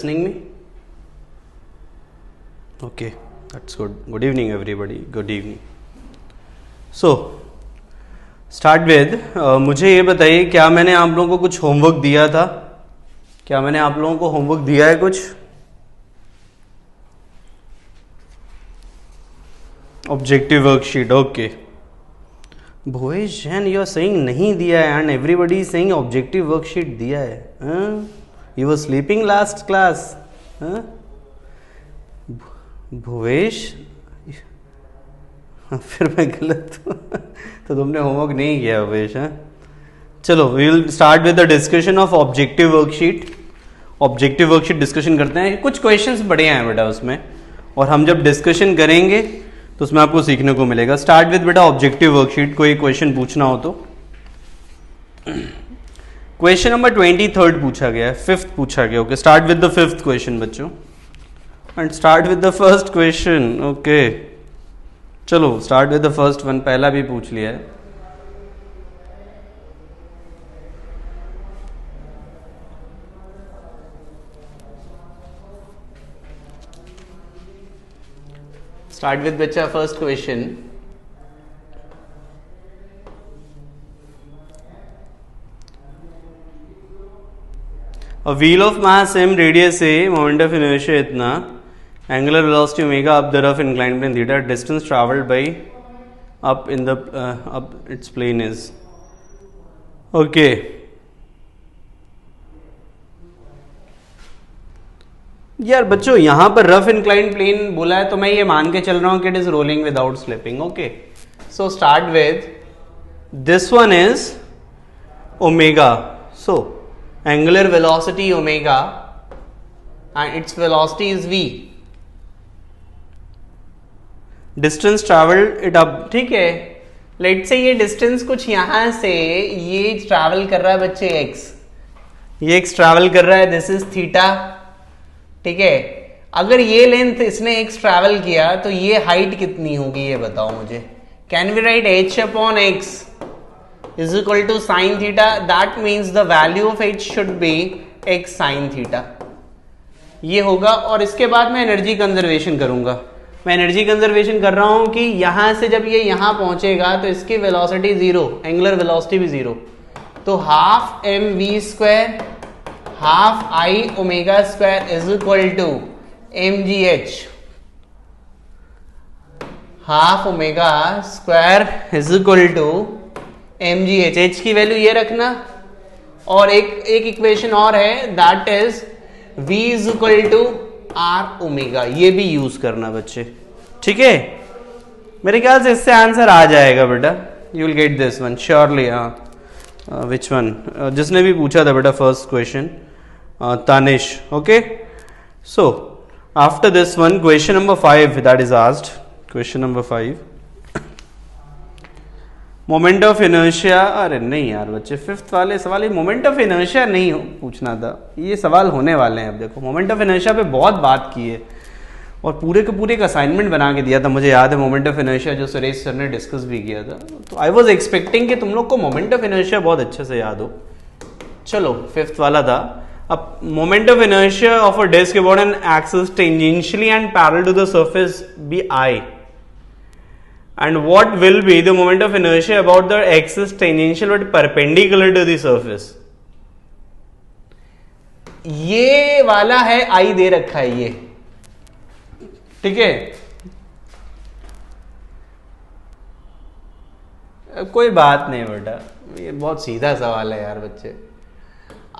listening me? Okay, that's good. Good evening, everybody. Good evening. So, start with मुझे ये बताइए, क्या मैंने आप लोगों को कुछ होमवर्क दिया था? क्या मैंने आप लोगों को होमवर्क दिया है कुछ? Objective worksheet. Okay. Bhuvesh Jain, you are saying नहीं दिया है and everybody is saying objective worksheet दिया है. You were sleeping last class. Bhuvesh, फिर मैं गलत हूँ. तो तुमने होमवर्क नहीं किया भुवेश. चलो, we will start with the discussion of objective worksheet. Objective worksheet discussion करते हैं. कुछ क्वेश्चंस बढ़िया हैं बेटा उसमें, और हम जब डिस्कशन करेंगे तो उसमें आपको सीखने को मिलेगा. स्टार्ट विद बेटा ऑब्जेक्टिव वर्कशीट. कोई क्वेश्चन पूछना हो तो. क्वेश्चन नंबर 23 पूछा गया है, 5th पूछा गया. Okay, start with the 5th question बच्चों, and start with the first question. Okay, चलो start with the first one. पहला भी पूछ लिया है. Start with बच्चा first question. A wheel of mass m, radius a, moment of inertia इतना, angular velocity omega up the rough inclined plane theta, distance traveled by up in the up its plane is. Okay. यार बच्चों, यहां पर rough inclined plane बोला है तो मैं ये मान के चल रहा हूं कि it is rolling without slipping. Okay, so start with this one is omega. So angular velocity omega and it's velocity is v. Distance travelled it up. ठीक है, लेट्स से ये डिस्टेंस कुछ यहां से ये ट्रैवल कर रहा है बच्चे x. ये x ट्रैवल कर रहा है, दिस इज थीटा. ठीक है, अगर ये लेंथ इसने x ट्रैवल किया तो ये हाइट कितनी होगी ये बताओ मुझे. Can we write h upon x is equal to sine theta. That means the value of h should be x sine theta. ये होगा. और इसके बाद मैं एनर्जी कंजर्वेशन करूंगा. मैं एनर्जी कंजर्वेशन कर रहा हूं कि यहां से जब ये यहां पहुंचेगा तो इसकी वेलोसिटी 0, एंगुलर वेलोसिटी भी 0. तो half mv square half I omega square is equal to mgh. Half omega square is equal to mgh. h की वैल्यू ये रखना. और एक इक्वेशन और है, that is v is equal to R omega. ये भी यूज करना बच्चे. ठीक है, मेरे ख्याल से इससे आंसर आ जाएगा बेटा. You will get this one surely. Which one? जिसने भी पूछा था बेटा first question, Tanish. Okay, so after this one, question number 5 that is asked. Question number 5, moment of inertia. अरे नहीं यार बच्चे, 5th वाले सवाल ये moment of inertia नहीं पूछना था. ये सवाल होने वाले हैं. अब देखो, moment of inertia पे बहुत बात की है और पूरे के पूरे एक असाइनमेंट बना के दिया था. मुझे याद है moment of inertia जो सुरेश सर ने डिस्कस भी किया था. तो आई वॉज एक्सपेक्टिंग कि तुम लोग को moment of inertia बहुत अच्छे से याद हो. चलो, 5th वाला था. A moment of inertia of a disk about an axis tangentially and parallel to the surface be I, and what will be the moment of inertia about the axis tangential but perpendicular to the surface? ये वाला है I दे रखा है ये. ठीक है, कोई बात नहीं बेटा, ये बहुत सीधा सवाल है यार बच्चे.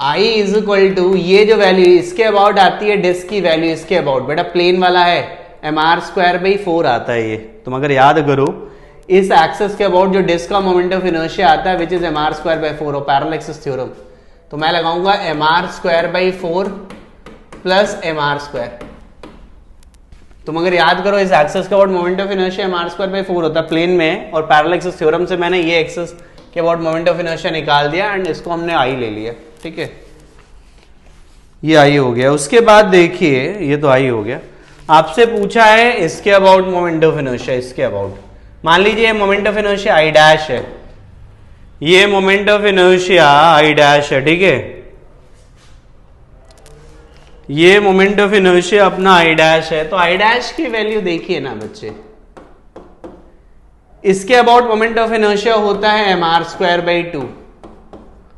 I इज इक्वल टू ये जो वैल्यू इसके अबाउट आती है, डिस्क की वैल्यू इसके अबाउट. बेटा प्लेन वाला है, mr स्क्वायर बाई 4 आता है ये. तुम अगर याद करो, इस एक्सेस के अबाउट जो डिस्क का मोमेंट ऑफ इनर्शिया आता है which is mr square by 4 और पैरेलल एक्सिस थ्योरम. तो मैं लगाऊंगा mr square by 4 plus mr square. तुम अगर याद करो, इस एक्सेस के about moment of inertia mr square by 4 होता है प्लेन में, और पैरेलल एक्सिस थ्योरम से मैंने ये एक्सेस के अबाउट मोमेंट ऑफ इनर्शिया निकाल दिया एंड इसको हमने आई ले लिया. ठीक है, ये आई हो गया. उसके बाद देखिए, ये तो आई हो गया. आपसे पूछा है इसके अबाउट मोमेंट ऑफ इनर्शिया. इसके अबाउट मान लीजिए moment of inertia I dash है, ये moment of inertia I dash है. ठीक है, ये मोमेंट ऑफ इनर्शिया अपना आई डैश है, तो आई डैश की वैल्यू देखिए ना बच्चे, इसके अबाउट मोमेंट ऑफ इनर्शिया होता है mr²/2,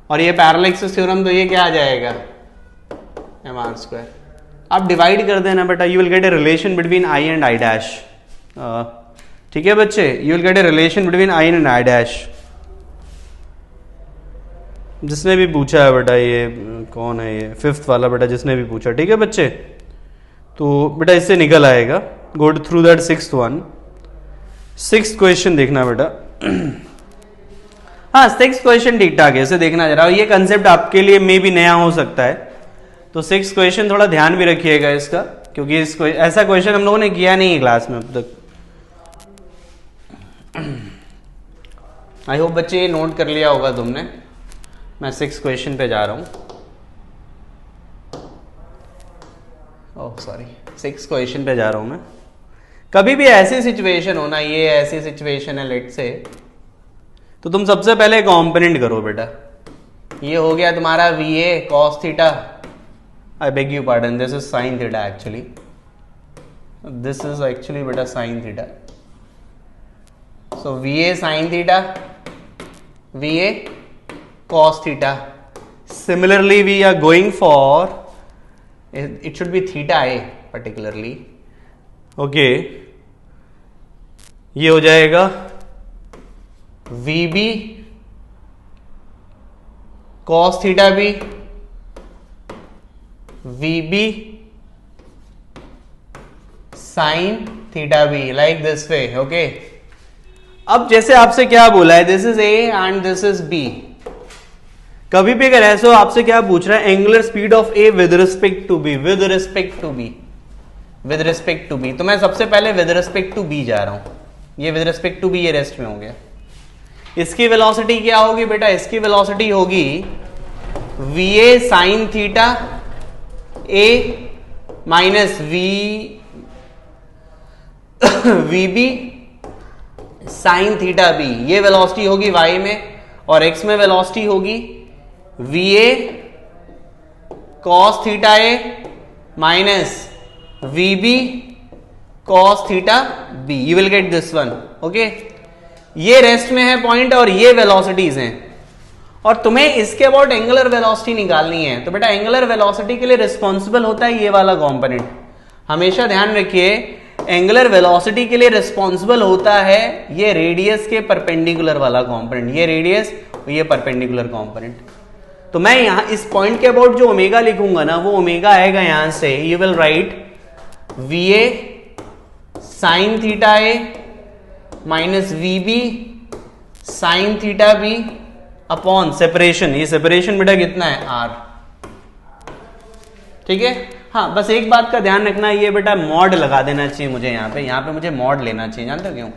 और ये पैरेलल थ्योरम, तो ये क्या आ जाएगा mr²। आप डिवाइड कर देना बेटा, you will get a relation between I and I dash. ठीक है बच्चे, you will get a relation between I and I dash. जिसने भी पूछा है बेटा, ये कौन है, ये 5th वाला बेटा जिसने भी पूछा, ठीक है बच्चे, तो बेटा इससे निकल आएगा। Go through that 6th one. 6th question देखना बेटा। हाँ 6th क्वेश्चन ठीक ठाक है, इसे देखना जरा, ये कंसेप्ट आपके लिए मे भी नया हो सकता है, तो 6th क्वेश्चन थोड़ा ध्यान भी रखिएगा इसका, क्योंकि इसको ऐसा क्वेश्चन हम लोगों ने किया नहीं है क्लास में अब तक। आई होप बच्चे ये नोट कर लिया होगा तुमने। मैं 6th क्वेश्चन पे जा रहा हूं। ओह सॉरी, 6th क्वेश्चन पे जा रहा हूं मैं। कभी भी ऐसी सिचुएशन हो ना, ये ऐसी सिचुएशन है लेट से, तो तुम सबसे पहले कॉम्पोनेंट करो बेटा। ये हो गया तुम्हारा VA cos theta, I beg you pardon, this is sine theta actually, this is actually बेटा sine theta. So VA sine theta, VA cos theta. Similarly, we are going for, it should be theta A particularly. Okay, ये हो जाएगा VB cos theta B, VB sin theta B, like this way. Okay. अब जैसे आपसे क्या बोला है, this is A and this is B। कभी भी अगर ऐसा हो, आपसे क्या पूछ रहा है, angular speed of A with respect to B, with respect to B, with respect to B, तो मैं सबसे पहले विद रिस्पेक्ट टू बी जा रहा हूं। ये विद रिस्पेक्ट टू बी, ये रेस्ट में हो गया। इसकी वेलोसिटी क्या होगी बेटा, इसकी वेलोसिटी होगी VA sine theta A minus VB sine theta B। ये वेलोसिटी होगी y में, और x में वेलोसिटी होगी VA cos theta A minus VB cos theta B। You will get this one. Okay, ये रेस्ट में है पॉइंट और ये वेलोसिटीज हैं, और तुम्हें इसके अबाउट एंगुलर वेलोसिटी निकालनी है। तो बेटा एंगुलर वेलोसिटी के लिए रिस्पॉन्सिबल होता है ये वाला कंपोनेंट। हमेशा ध्यान रखिए, एंगुलर वेलोसिटी के लिए रिस्पॉन्सिबल होता है ये रेडियस के परपेंडिकुलर वाला कंपोनेंट, ये रेडियस और ये परपेंडिकुलर कंपोनेंट। तो मैं यहां इस पॉइंट के अबाउट जो ओमेगा लिखूंगा ना, वो ओमेगा आएगा यहां से, you will write VA sine theta A minus VB sine theta B upon separation. ये सेपरेशन बेटा कितना है, R। ठीक है। हाँ बस एक बात का ध्यान रखना, ये बेटा मॉड लगा देना चाहिए मुझे यहाँ पे मुझे मॉड लेना चाहिए। जानते हो क्यों?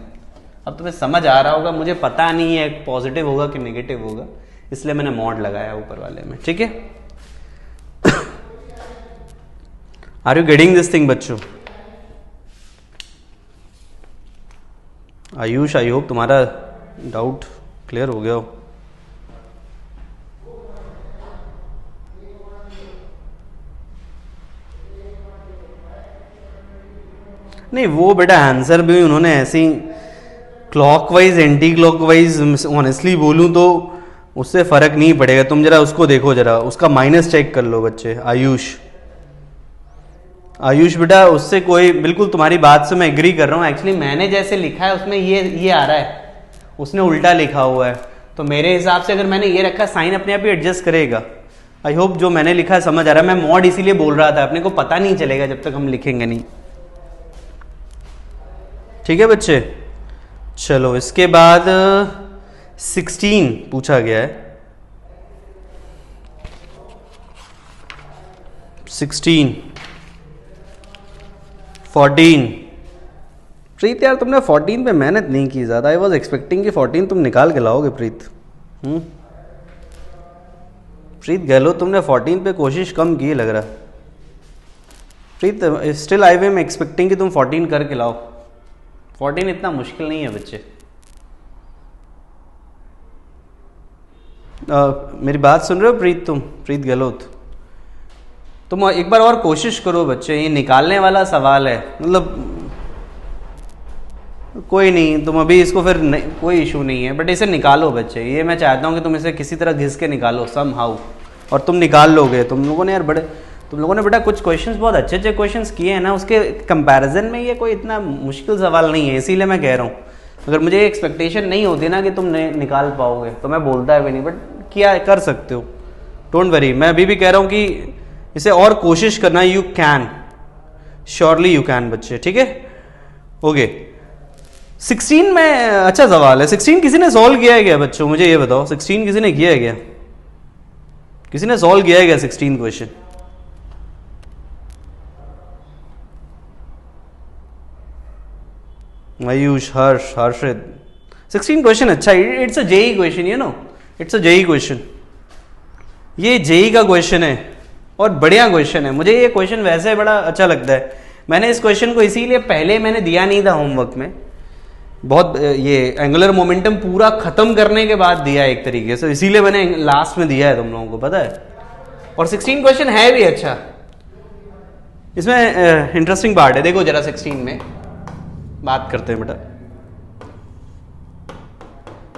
अब तुम्हें समझ आ रहा होगा, मुझे पता नहीं है पॉजिटिव होगा कि नेगेटिव होगा, इसलिए मैंने मॉड लगाया ऊपर वाले में। ठीक है, are you getting this thing बच्चों? आयुष, आई होप तुम्हारा डाउट क्लियर हो गया हो। नहीं वो बेटा आंसर भी उन्होंने ऐसे ही क्लॉकवाइज एंटी क्लॉकवाइज, ऑनेस्टली बोलूं तो उससे फर्क नहीं पड़ेगा। तुम जरा उसको देखो, जरा उसका माइनस चेक कर लो बच्चे। आयुष बेटा उससे कोई, बिल्कुल तुम्हारी बात से मैं एग्री कर रहा हूँ। एक्चुअली मैंने जैसे लिखा है उसमें ये आ रहा है, उसने उल्टा लिखा हुआ है, तो मेरे हिसाब से अगर मैंने ये रखा, साइन अपने आप ही एडजस्ट करेगा। आई होप जो मैंने लिखा है समझ आ रहा है। मैं मॉड इसीलिए बोल रहा था, अपने को पता नहीं चलेगा जब तक हम लिखेंगे नहीं। ठीक है बच्चे, चलो इसके बाद 16 पूछा गया है। 16, 14। प्रीत यार तुमने 14 पे मेहनत नहीं की ज़्यादा। आई वॉज एक्सपेक्टिंग कि 14 तुम निकाल के लाओगे प्रीत। प्रीत गहलोत तुमने 14 पे कोशिश कम की लग रहा। प्रीत स्टिल आई एम एक्सपेक्टिंग कि तुम 14 करके लाओ। 14 इतना मुश्किल नहीं है बच्चे। मेरी बात सुन रहे हो प्रीत? तुम प्रीत गहलोत तुम एक बार और कोशिश करो बच्चे, ये निकालने वाला सवाल है, मतलब कोई नहीं, तुम अभी इसको फिर कोई इशू नहीं है, बट इसे निकालो बच्चे, ये मैं चाहता हूँ कि तुम इसे किसी तरह घिस के निकालो सम हाउ, और तुम निकाल लोगे। तुम लोगों ने यार तुम लोगों ने बेटा कुछ क्वेश्चंस बहुत अच्छे अच्छे क्वेश्चंस किए हैं ना, उसके कंपैरिजन में ये कोई इतना मुश्किल सवाल नहीं है, इसीलिए मैं कह रहा हूँ। अगर मुझे एक्सपेक्टेशन नहीं होती ना कि तुम निकाल पाओगे तो मैं बोलता है भी नहीं, बट क्या कर सकते हो, डोंट वरी। मैं अभी भी कह रहा हूँ कि इसे और कोशिश करना, you can, surely you can बच्चे, ठीक है। ओके 16 में अच्छा सवाल है। 16 किसी ने सॉल्व किया है क्या बच्चों, मुझे ये बताओ, 16 किसी ने किया है क्या, किसी ने सॉल्व किया है क्या 16 क्वेश्चन? आयुष, हर्ष, हर्षित, 16 क्वेश्चन अच्छा, it's a JEE question, you know, it's a JEE question, ये जेई का क्वेश्चन है और बढ़िया क्वेश्चन है। मुझे ये क्वेश्चन वैसे बड़ा अच्छा लगता है। मैंने इस क्वेश्चन को इसीलिए पहले मैंने दिया नहीं था होमवर्क में, बहुत ये एंगुलर मोमेंटम पूरा खत्म करने के बाद दिया एक तरीके से, इसीलिए मैंने लास्ट में दिया है, तुम लोगों को पता है। और 16 क्वेश्चन है भी अच्छा, इसमें इंटरेस्टिंग पार्ट है, देखो जरा 16 में बात करते हैं बेटा।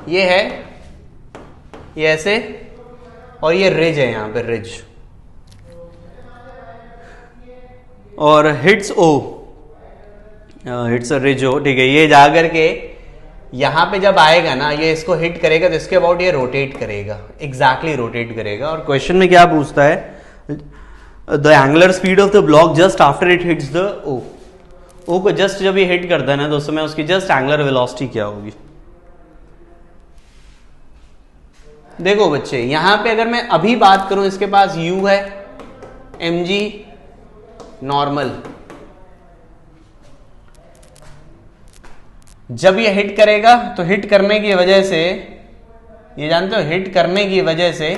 ये है, ये ऐसे, और ये रिज है, यहां पे रिज, और हिट्स ओ, हिट्स रिज ओ, ठीक है। ये जाकर के यहां पे जब आएगा ना, ये इसको हिट करेगा तो इसके अबाउट ये रोटेट करेगा, एग्जैक्टली रोटेट करेगा। और क्वेश्चन में क्या पूछता है, the angular speed of the block just after it hits the O, O को जस्ट जब ये हिट करता है ना तो उस समय उसकी जस्ट एंगुलर वेलोसिटी क्या होगी। देखो बच्चे, यहां पे अगर मैं अभी बात करूं, इसके पास u है, mg नॉर्मल, जब ये हिट करेगा तो हिट करने की वजह से, ये जानते हो, हिट करने की वजह से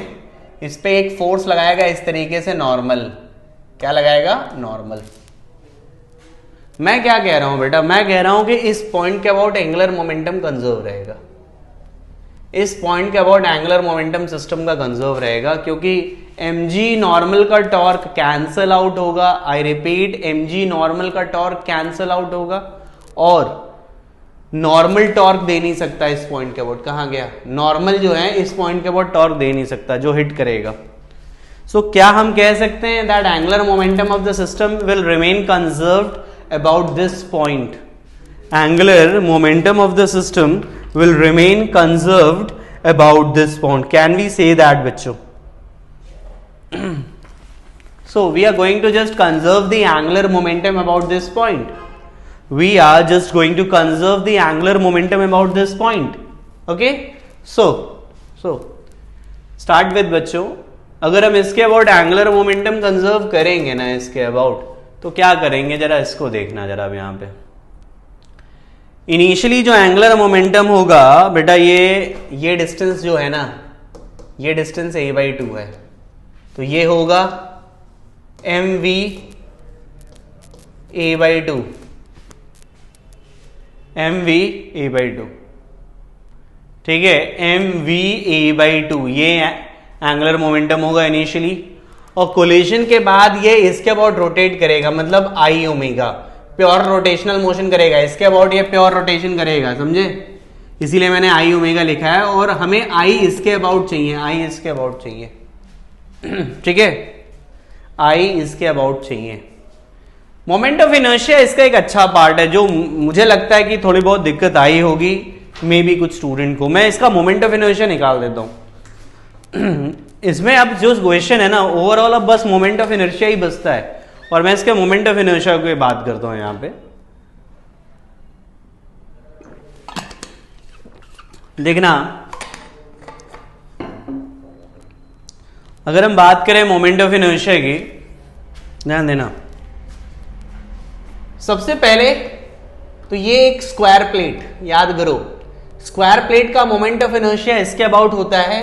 इस पे एक फोर्स लगाएगा इस तरीके से, नॉर्मल, क्या लगाएगा, नॉर्मल। मैं क्या कह रहा हूं बेटा, मैं कह रहा हूं कि इस पॉइंट के अबाउट एंगुलर मोमेंटम कंजर्व रहेगा, इस पॉइंट के अबाउट एंगुलर मोमेंटम सिस्टम का कंजर्व रहेगा, क्योंकि mg नॉर्मल का टॉर्क कैंसल आउट होगा, आई रिपीट, mg नॉर्मल का टॉर्क कैंसल आउट होगा, और नॉर्मल टॉर्क दे नहीं सकता इस पॉइंट के अबाउट, कहां गया, नॉर्मल जो है इस पॉइंट के अबाउट टॉर्क दे नहीं सकता जो हिट करेगा। सो क्या हम कह सकते हैं that angular momentum of the system will remain conserved about this point, angular momentum of the system will remain conserved about this point, can we say that bachcho? So we are going to just conserve the angular momentum about this point, we are just going to conserve the angular momentum about this point, okay? so start with बच्चों, अगर हम इसके about angular momentum conserve करेंगे ना, इसके about, तो क्या करेंगे जरा इसको देखना जरा। अब यहां पे इनिशियली जो एंगुलर मोमेंटम होगा बेटा, ये डिस्टेंस जो है ना, ये डिस्टेंस a/2 है, तो ये होगा mv a/2, mv a/2, ठीक है, mv a/2 ये एंगुलर मोमेंटम होगा इनिशियली, और कोलिजन के बाद ये इसके अबाउट रोटेट करेगा, मतलब आई ओमेगा, प्योर रोटेशनल मोशन करेगा, इसके अबाउट ये प्योर रोटेशन करेगा, समझे, इसीलिए मैंने आई ओमेगा लिखा है। और हमें आई इसके अबाउट चाहिए, आई इसके अबाउट चाहिए, ठीक है, आई इसके अबाउट चाहिए। मोमेंट ऑफ इनर्शिया इसका एक अच्छा पार्ट है, जो मुझे लगता है कि थोड़ी बहुत दिक्कत आई होगी मे बी कुछ स्टूडेंट को। मैं इसका मोमेंट ऑफ इनर्शिया निकाल देता हूं इसमें अब जो क्वेश्चन है ना, ओवरऑल अब बस मोमेंट ऑफ इनर्शिया ही बचता है, और मैं इसके मोमेंट ऑफ इनर्शिया की बात करता हूं यहां पे। देखना, अगर हम बात करें मोमेंट ऑफ इनर्शिया की, ध्यान देना, सबसे पहले तो ये एक स्क्वायर प्लेट, याद करो, स्क्वायर प्लेट का मोमेंट ऑफ इनर्शिया इसके अबाउट होता है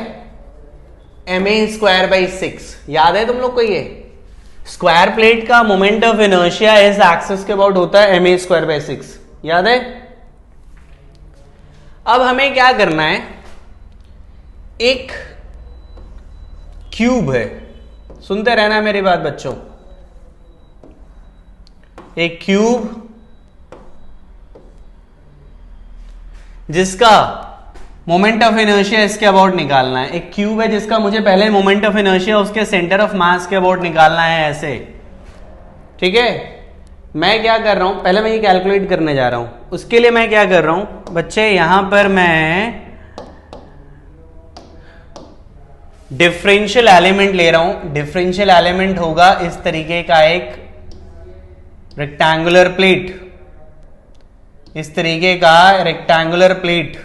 ma²/6, याद है तुम लोग को, ये स्क्वायर प्लेट का मोमेंट ऑफ इनर्शिया इस एक्सिस के अबाउट होता है ma²/6, याद है। अब हमें क्या करना है, एक क्यूब है, सुनते रहना मेरी बात बच्चों, एक क्यूब जिसका मोमेंट ऑफ इनर्शिया इसके अबाउट निकालना है, एक क्यूब है जिसका मुझे पहले मोमेंट ऑफ इनर्शिया उसके सेंटर ऑफ मास के अबाउट निकालना है, ऐसे। ठीक है, मैं क्या कर रहा हूं, पहले मैं ये कैलकुलेट करने जा रहा हूं। उसके लिए मैं क्या कर रहा हूं बच्चे, यहां पर मैं डिफरेंशियल एलिमेंट ले रहा हूं। डिफरेंशियल एलिमेंट होगा इस तरीके का एक रेक्टेंगुलर प्लेट, इस तरीके का रेक्टेंगुलर प्लेट,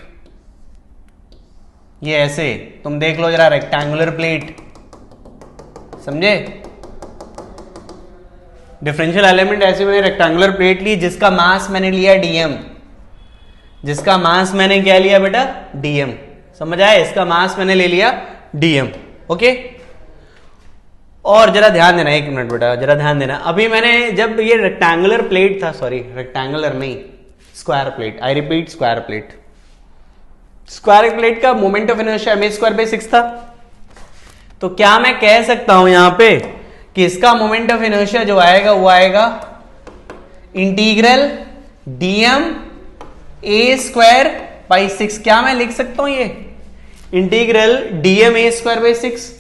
ये ऐसे तुम देख लो जरा, रेक्टेंगुलर प्लेट, समझे? डिफरेंशियल एलिमेंट ऐसे मैंने रेक्टेंगुलर प्लेट ली जिसका मास मैंने लिया डीएम, जिसका मास मैंने क्या लिया बेटा, डीएम। समझ आया? इसका मास मैंने ले लिया डीएम। ओके, और जरा ध्यान देना, एक मिनट बेटा जरा ध्यान देना। अभी मैंने जब ये रेक्टेंगुलर प्लेट था, सॉरी रेक्टेंगुलर नहीं, square plate, I repeat square plate, square plate का मोमेंट ऑफ इनर्शिया m²/6 था। तो क्या मैं कह सकता हूं यहां पे कि इसका मोमेंट ऑफ इनर्शिया जो आएगा वो आएगा इंटीग्रल dm a²/6। क्या मैं लिख सकता हूं ये इंटीग्रल dm a²/6,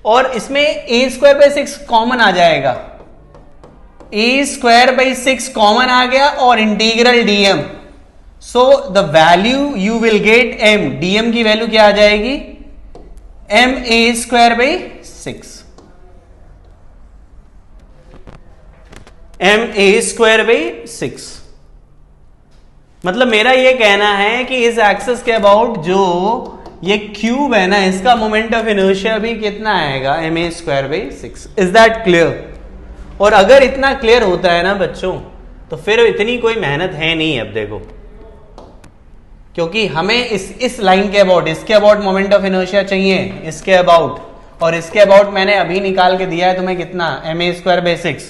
और इसमें a²/6 कॉमन आ जाएगा, a²/6 कॉमन आ गया और integral dm। So the value you will get m, dm की वैल्यू क्या आ जाएगी, m a²/6, m a²/6। मतलब मेरा ये कहना है कि इस एक्सिस के अबाउट जो ये क्यूब है ना, इसका मोमेंट ऑफ इनर्शिया भी कितना आएगा, m a²/6। Is that clear? और अगर इतना क्लियर होता है ना बच्चों, तो फिर इतनी कोई मेहनत है नहीं। अब देखो, क्योंकि हमें इस लाइन के अबाउट, इसके अबाउट मोमेंट ऑफ इनर्शिया चाहिए, इसके अबाउट, और इसके अबाउट मैंने अभी निकाल के दिया है तुम्हें कितना, m a²/6।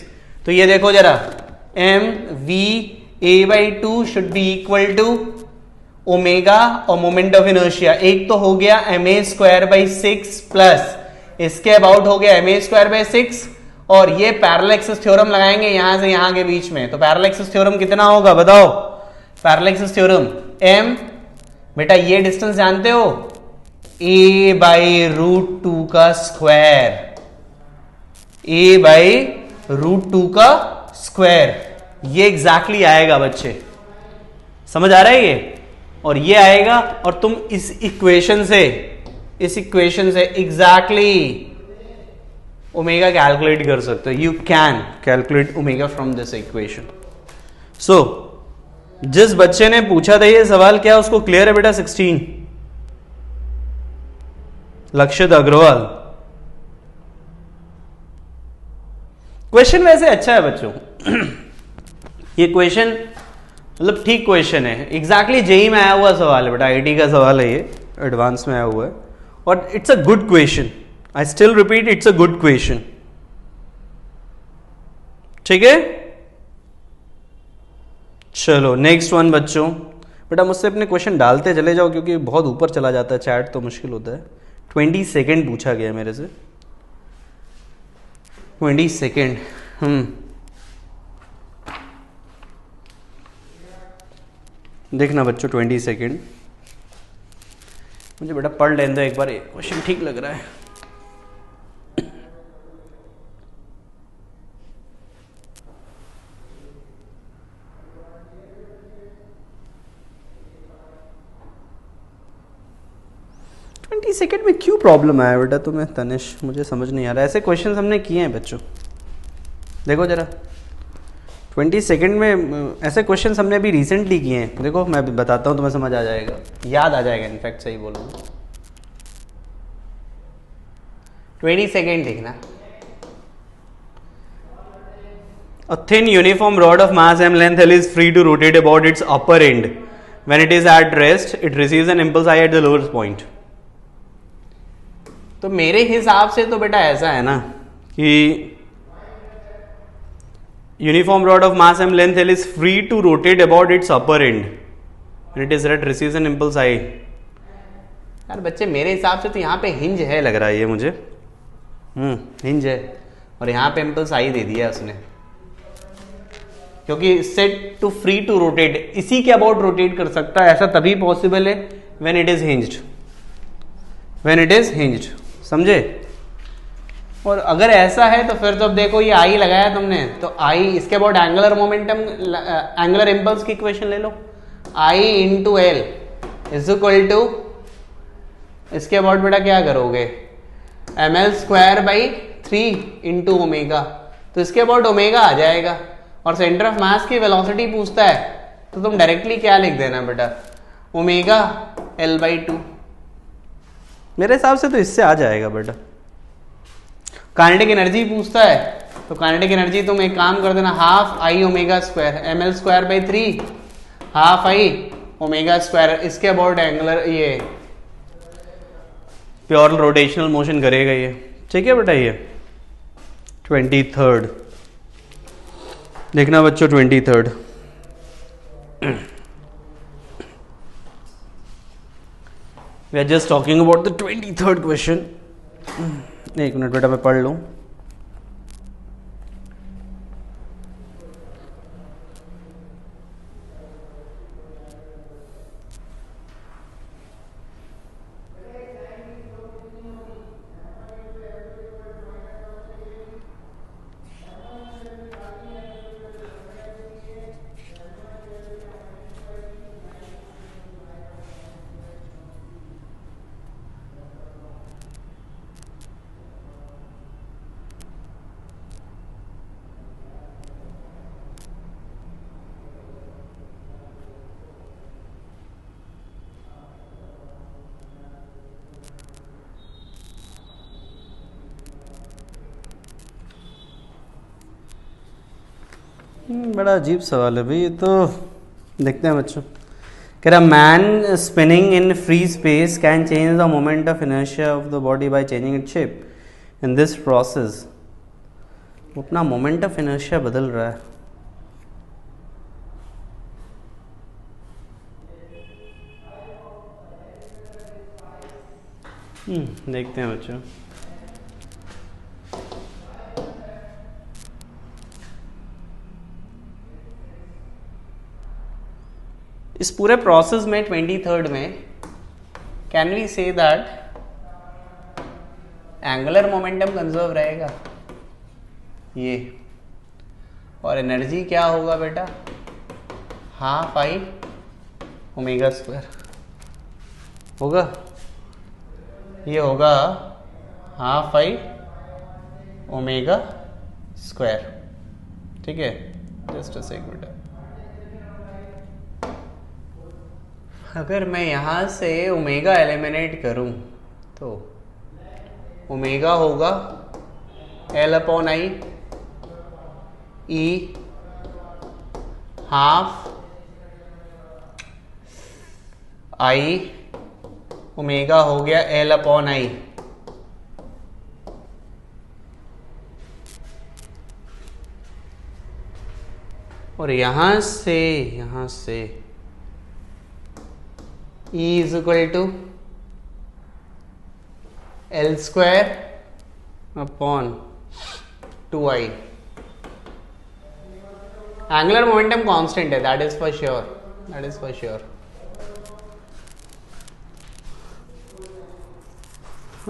तो ये देखो जरा, m v a/2 should be equal to omega और मोमेंट ऑफ इनर्शिया। एक तो हो गया m a²/6 प्लस इसके अबाउट हो गया m a²/6, और ये पैरेलल एक्सिस थ्योरम लगाएंगे यहां से यहां के बीच में। तो पैरेलल एक्सिस थ्योरम कितना होगा बताओ, पैरेलल एक्सिस थ्योरम m, बेटा ये डिस्टेंस जानते हो, a/√2 का स्क्वायर, a/√2 का स्क्वायर, ये एग्जैक्टली आएगा बच्चे। समझ आ रहा है ये? और ये आएगा, और तुम इस इक्वेशन से एग्जैक्टली ओमेगा कैलकुलेट कर सकते हो। You can calculate omega from this equation. So जिस बच्चे ने पूछा था ये सवाल, क्या उसको क्लियर है बेटा? 16 लक्षित अग्रवाल। क्वेश्चन वैसे अच्छा है बच्चों ये क्वेश्चन मतलब ठीक क्वेश्चन है, एग्जैक्टली जेई में आया हुआ सवाल है बेटा, आईटी का सवाल है, ये एडवांस में आया हुआ है, और it's a good question. I still repeat, it's a good question. ठीक है, चलो नेक्स्ट वन बच्चों। बेटा मुझसे अपने क्वेश्चन डालते चले जाओ, क्योंकि बहुत ऊपर चला जाता है चैट, तो मुश्किल होता है। 20 सेकेंड पूछा गया मेरे से, 20 सेकेंड। देखना बच्चों 20 सेकेंड, मुझे बेटा पढ़ लेने दो एक बार, क्वेश्चन ठीक लग रहा है। सेकेंड में क्यों प्रॉब्लम आया बेटा तुम्हें तनिष, मुझे समझ नहीं आ रहा। ऐसे क्वेश्चंस हमने किए हैं बच्चों, देखो जरा 20 सेकेंड में ऐसे क्वेश्चंस हमने अभी रिसेंटली किए हैं। देखो मैं बताता हूँ, तुम्हें समझ आ जाएगा, याद आ जाएगा, इनफैक्ट सही बोलूँगा। 20 सेकेंड देखना। A thin uniform rod of mass m length L is free to rotate about its upper end. When it is at rest, it receives an impulse I at the lowest point. तो मेरे हिसाब से तो बेटा ऐसा है ना कि uniform rod of mass m length L is free to rotate about its upper end. When it is at receives an impulse I. यार बच्चे मेरे हिसाब से तो यहाँ पे हिंज है लग रहा है ये मुझे, हिंज है, और यहाँ पे इम्पल्स आई दे दिया उसने। क्योंकि set to free to rotate, इसी के अबाउट रोटेट कर सकता है, ऐसा तभी पॉसिबल है when it is hinged, when it is hinged, समझे। और अगर ऐसा है तो फिर तो अब देखो ये आई लगाया तुमने, तो आई इसके about angular momentum, angular impulse की इक्वेशन ले लो, I into L is equal to, इसके अबाउट बेटा क्या करोगे, M L square by 3 into omega, तो इसके अबाउट ओमेगा आ जाएगा। और सेंटर ऑफ मास की वेलोसिटी पूछता है तो तुम डायरेक्टली क्या लिख देना बेटा, ओमेगा एल बाई 2। मेरे हिसाब से तो इससे आ जाएगा बेटा। काइनेटिक एनर्जी पूछता है तो काइनेटिक एनर्जी तुम एक काम कर देना, half I omega square M L square by 3 half I omega square, इसके अबाउट एंगुलर ये प्योर रोटेशनल मोशन करेगा ये, ठीक है बेटा। ये 23rd देखना बच्चों, 23rd we are just talking about the 23rd question. एक मिनट बेटा मैं पढ़ लूं। बड़ा अजीब सवाल है भाई ये तो, देखते हैं बच्चों। कह रहा man spinning in free space can change the moment of inertia of the body by changing its shape. In this process वो अपना मोमेंट ऑफ इनर्शिया बदल रहा है। देखते हैं बच्चों। इस पूरे प्रोसेस में 23rd में can we say that angular momentum conserve रहेगा ये, और एनर्जी क्या होगा बेटा, हाफ आई ओमेगा स्क्वायर होगा, ये होगा हाफ आई ओमेगा स्क्वायर, ठीक है। जस्ट अ सेकंड बेटा, अगर मैं यहाँ से ओमेगा एलिमिनेट करूँ तो ओमेगा होगा L upon I E half I omega हो गया एल अपॉन आई, और यहाँ से E is equal to L square upon 2I. Angular momentum constant है, that is for sure, that is for sure.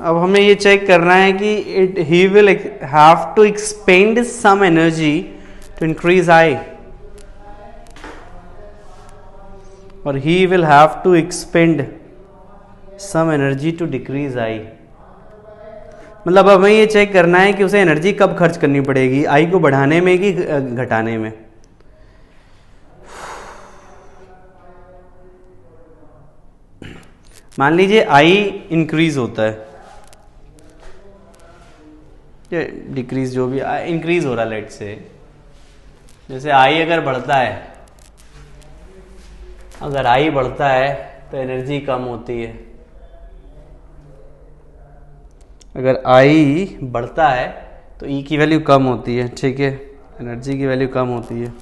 अब हमें ये चेक करना है कि he will have to expend some energy to increase I, और he will have to expend some energy to decrease I। मतलब हमें ये चेक करना है कि उसे एनर्जी कब खर्च करनी पड़ेगी, I को बढ़ाने में कि घटाने में। मान लीजिए I इंक्रीज होता है, डिक्रीज जो भी इंक्रीज हो रहा है, लेट से जैसे I अगर बढ़ता है, अगर आई बढ़ता है तो एनर्जी कम होती है, अगर आई बढ़ता है तो ई की वैल्यू कम होती है, ठीक है, एनर्जी की वैल्यू कम होती है।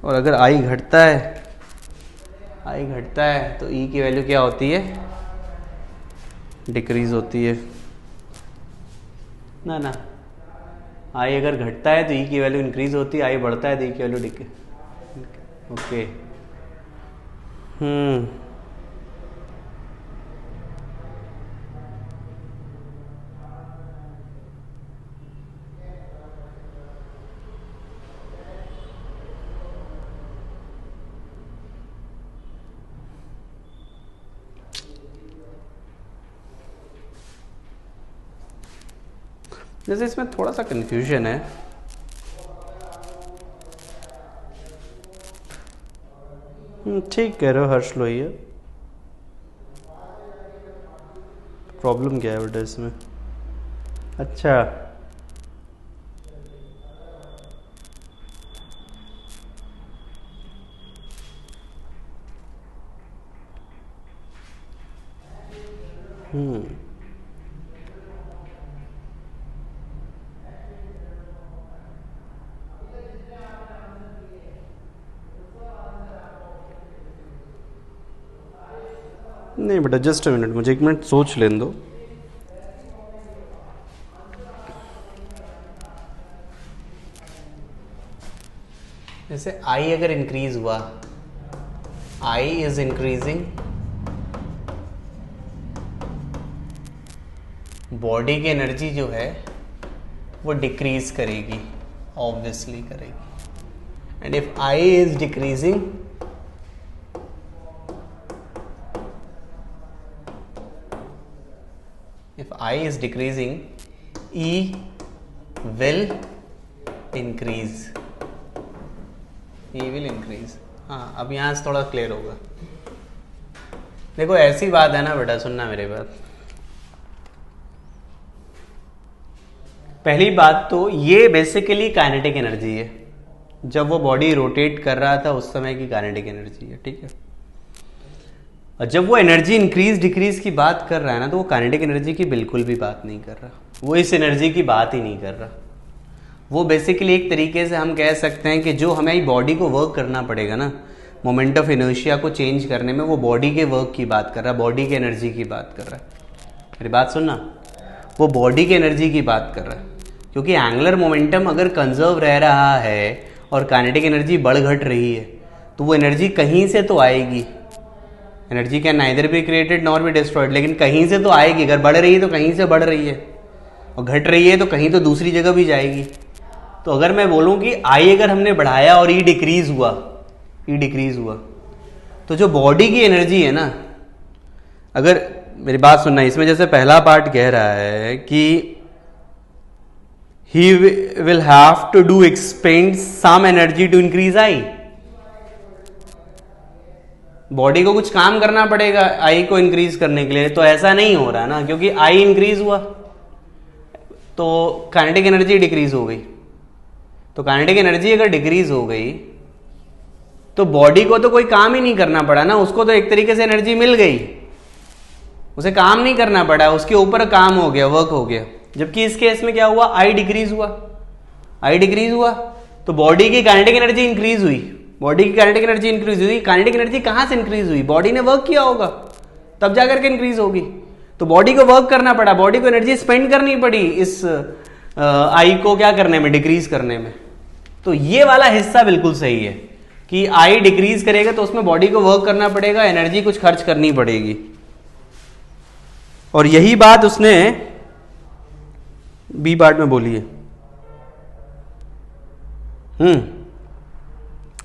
और अगर आई घटता है तो ई की वैल्यू क्या होती है, डिक्रीज होती है ना। आई अगर घटता है तो ई की वैल्यू इंक्रीज होती है, आई बढ़ता है तो ई की वैल्यू डिक्रीज। ओके। जैसे इसमें थोड़ा सा कंफ्यूजन है। ठीक कह रहे हो हर्ष लोहिया। प्रॉब्लम क्या है बेटा इसमें? अच्छा, नहीं बेटा जस्ट अ मिनट, मुझे एक मिनट सोच लेने दो। जैसे आई अगर इंक्रीज हुआ, आई इज इंक्रीजिंग, बॉडी की एनर्जी जो है वो डिक्रीज करेगी, ऑब्वियसली करेगी। And if I is decreasing, if I is decreasing, E will increase, E will increase। हाँ, अब यहाँ से थोड़ा क्लियर होगा। देखो ऐसी बात है ना बेटा, सुनना मेरी बात। पहली बात तो ये बेसिकली काइनेटिक एनर्जी है, जब वो बॉडी रोटेट कर रहा था उस समय की काइनेटिक एनर्जी है, ठीक है। और जब वो एनर्जी इंक्रीज डिक्रीज की बात कर रहा है ना, तो वो काइनेटिक एनर्जी की बिल्कुल भी बात नहीं कर रहा, वो इस एनर्जी की बात ही नहीं कर रहा। वो बेसिकली एक तरीके से हम कह सकते हैं कि जो हमें बॉडी को वर्क करना पड़ेगा ना, मोमेंट ऑफ इनर्शिया को चेंज करने में, वो बॉडी के वर्क की बात कर रहा है, बॉडी की एनर्जी की बात कर रहा है। मेरी बात सुनना, वो बॉडी की एनर्जी की बात कर रहा है, क्योंकि एंगुलर मोमेंटम अगर कंजर्व रह रहा है और काइनेटिक एनर्जी बढ़ घट रही है, तो वो एनर्जी कहीं से तो आएगी। Energy can neither be created nor be destroyed, लेकिन कहीं से तो आएगी। अगर बढ़ रही है तो कहीं से बढ़ रही है, और घट रही है तो कहीं तो दूसरी जगह भी जाएगी। तो अगर मैं बोलूं कि आई अगर हमने बढ़ाया और ई डिक्रीज हुआ, ई डिक्रीज हुआ, तो जो बॉडी की एनर्जी है ना, अगर मेरी बात सुनना, इसमें जैसे पहला पार्ट कह रहा है कि he will have to do expand some energy to increase I, body को कुछ काम करना पड़ेगा आई को इंक्रीज करने के लिए। तो ऐसा नहीं हो रहा ना, क्योंकि आई इंक्रीज हुआ तो काइनेटिक एनर्जी डिक्रीज हो गई। तो काइनेटिक एनर्जी अगर डिक्रीज हो गई तो बॉडी को तो कोई काम ही नहीं करना पड़ा ना, उसको तो एक तरीके से एनर्जी मिल गई, उसे काम नहीं करना पड़ा, उसके ऊपर काम हो गया, वर्क हो गया। जबकि इस केस में क्या हुआ, आई डिक्रीज हुआ, आई डिक्रीज हुआ तो बॉडी की काइनेटिक एनर्जी इंक्रीज हुई, बॉडी की काइनेटिक एनर्जी इंक्रीज हुई। काइनेटिक एनर्जी कहां से इंक्रीज हुई, बॉडी ने वर्क किया होगा तब जाकर के इंक्रीज होगी। तो बॉडी को वर्क करना पड़ा, बॉडी को एनर्जी स्पेंड करनी पड़ी इस आई को क्या करने में, डिक्रीज करने में। तो ये वाला हिस्सा बिल्कुल सही है कि आई डिक्रीज करेगा तो उसमें बॉडी को वर्क करना पड़ेगा, एनर्जी कुछ खर्च करनी पड़ेगी। और यही बात उसने बी पार्ट में बोली है।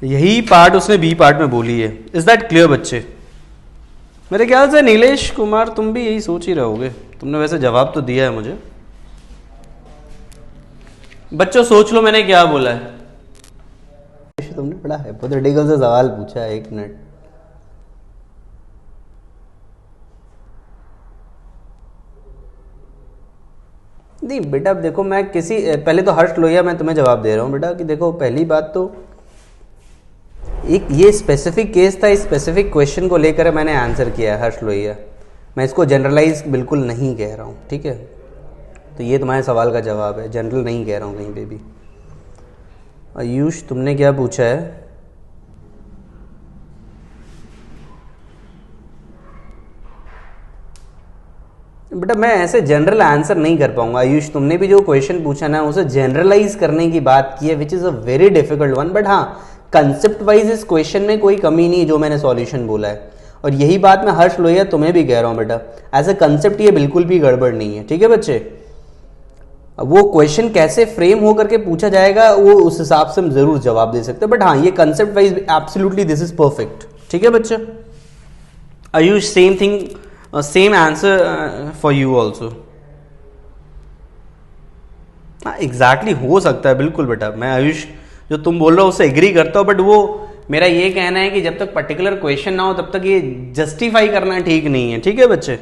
यही पार्ट उसने बी पार्ट में बोली है। इज दैट क्लियर बच्चे? मेरे ख्याल से नीलेश कुमार तुम भी यही सोच ही रहोगे, तुमने वैसे जवाब तो दिया है मुझे। बच्चों सोच लो मैंने क्या बोला है। तुमने बड़ा हाइपोथेटिकल से सवाल पूछा है, एक मिनट। नहीं बेटा देखो, मैं किसी पहले तो हर्ष लोहिया मैं तुम्हें जवाब दे रहा हूँ बेटा कि देखो पहली बात तो एक ये स्पेसिफिक केस था, इस स्पेसिफिक क्वेश्चन को लेकर मैंने आंसर किया है हर्ष लोहिया, मैं इसको जनरलाइज बिल्कुल नहीं कह रहा हूँ, ठीक है। तो ये तुम्हारे सवाल का जवाब है, जनरल नहीं कह रहा हूँ कहीं पे भी। आयुष तुमने क्या पूछा है? बेटा मैं ऐसे जनरल आंसर नहीं कर पाऊंगा आयुष, तुमने भी जो क्वेश्चन पूछा ना उसे जनरलाइज करने की बात की है, which is a very difficult one. But हाँ, कंसेप्ट वाइज इस क्वेश्चन में कोई कमी नहीं जो मैंने सॉल्यूशन बोला है, और यही बात मैं हर्ष लोहिया तुम्हें भी कह रहा हूँ बेटा, एज ए कंसेप्ट ये बिल्कुल भी गड़बड़ नहीं है। ठीक है बच्चे, वो क्वेश्चन कैसे फ्रेम हो करके पूछा जाएगा वो उस हिसाब से हम जरूर जवाब दे सकते हैं, बट हाँ ये concept wise absolutely this is perfect. ठीक है बच्चे, Ayush same thing, same answer for you also. हाँ एग्जैक्टली हो सकता है, बिल्कुल बेटा, मैं आयुष जो तुम बोल रहे हो उससे एग्री करता हूँ, बट वो मेरा ये कहना है कि जब तक पर्टिकुलर क्वेश्चन ना हो तब तक ये जस्टिफाई करना ठीक नहीं है। ठीक है बच्चे,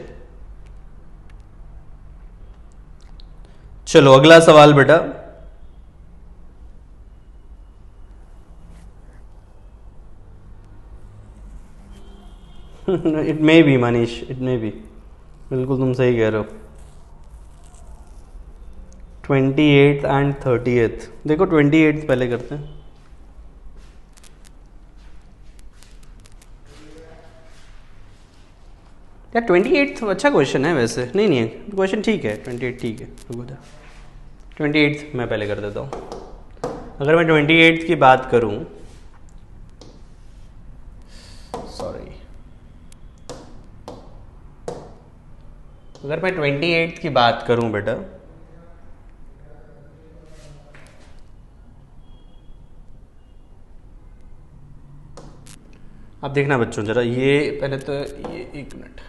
चलो अगला सवाल बेटा। It may be Manish, it may be, बिल्कुल तुम सही कह रहे हो। 28 एंड 30th, देखो 28 पहले करते हैं। यार 28 अच्छा क्वेश्चन है वैसे, नहीं नहीं क्वेश्चन ठीक है, 28 ठीक है, रुको जा, 28 मैं पहले कर देता हूँ। अगर मैं 28 की बात करूँ, सॉरी, अगर मैं 28 की बात करूँ बेटा, आप देखना बच्चों जरा, ये पहले तो ये एक minute,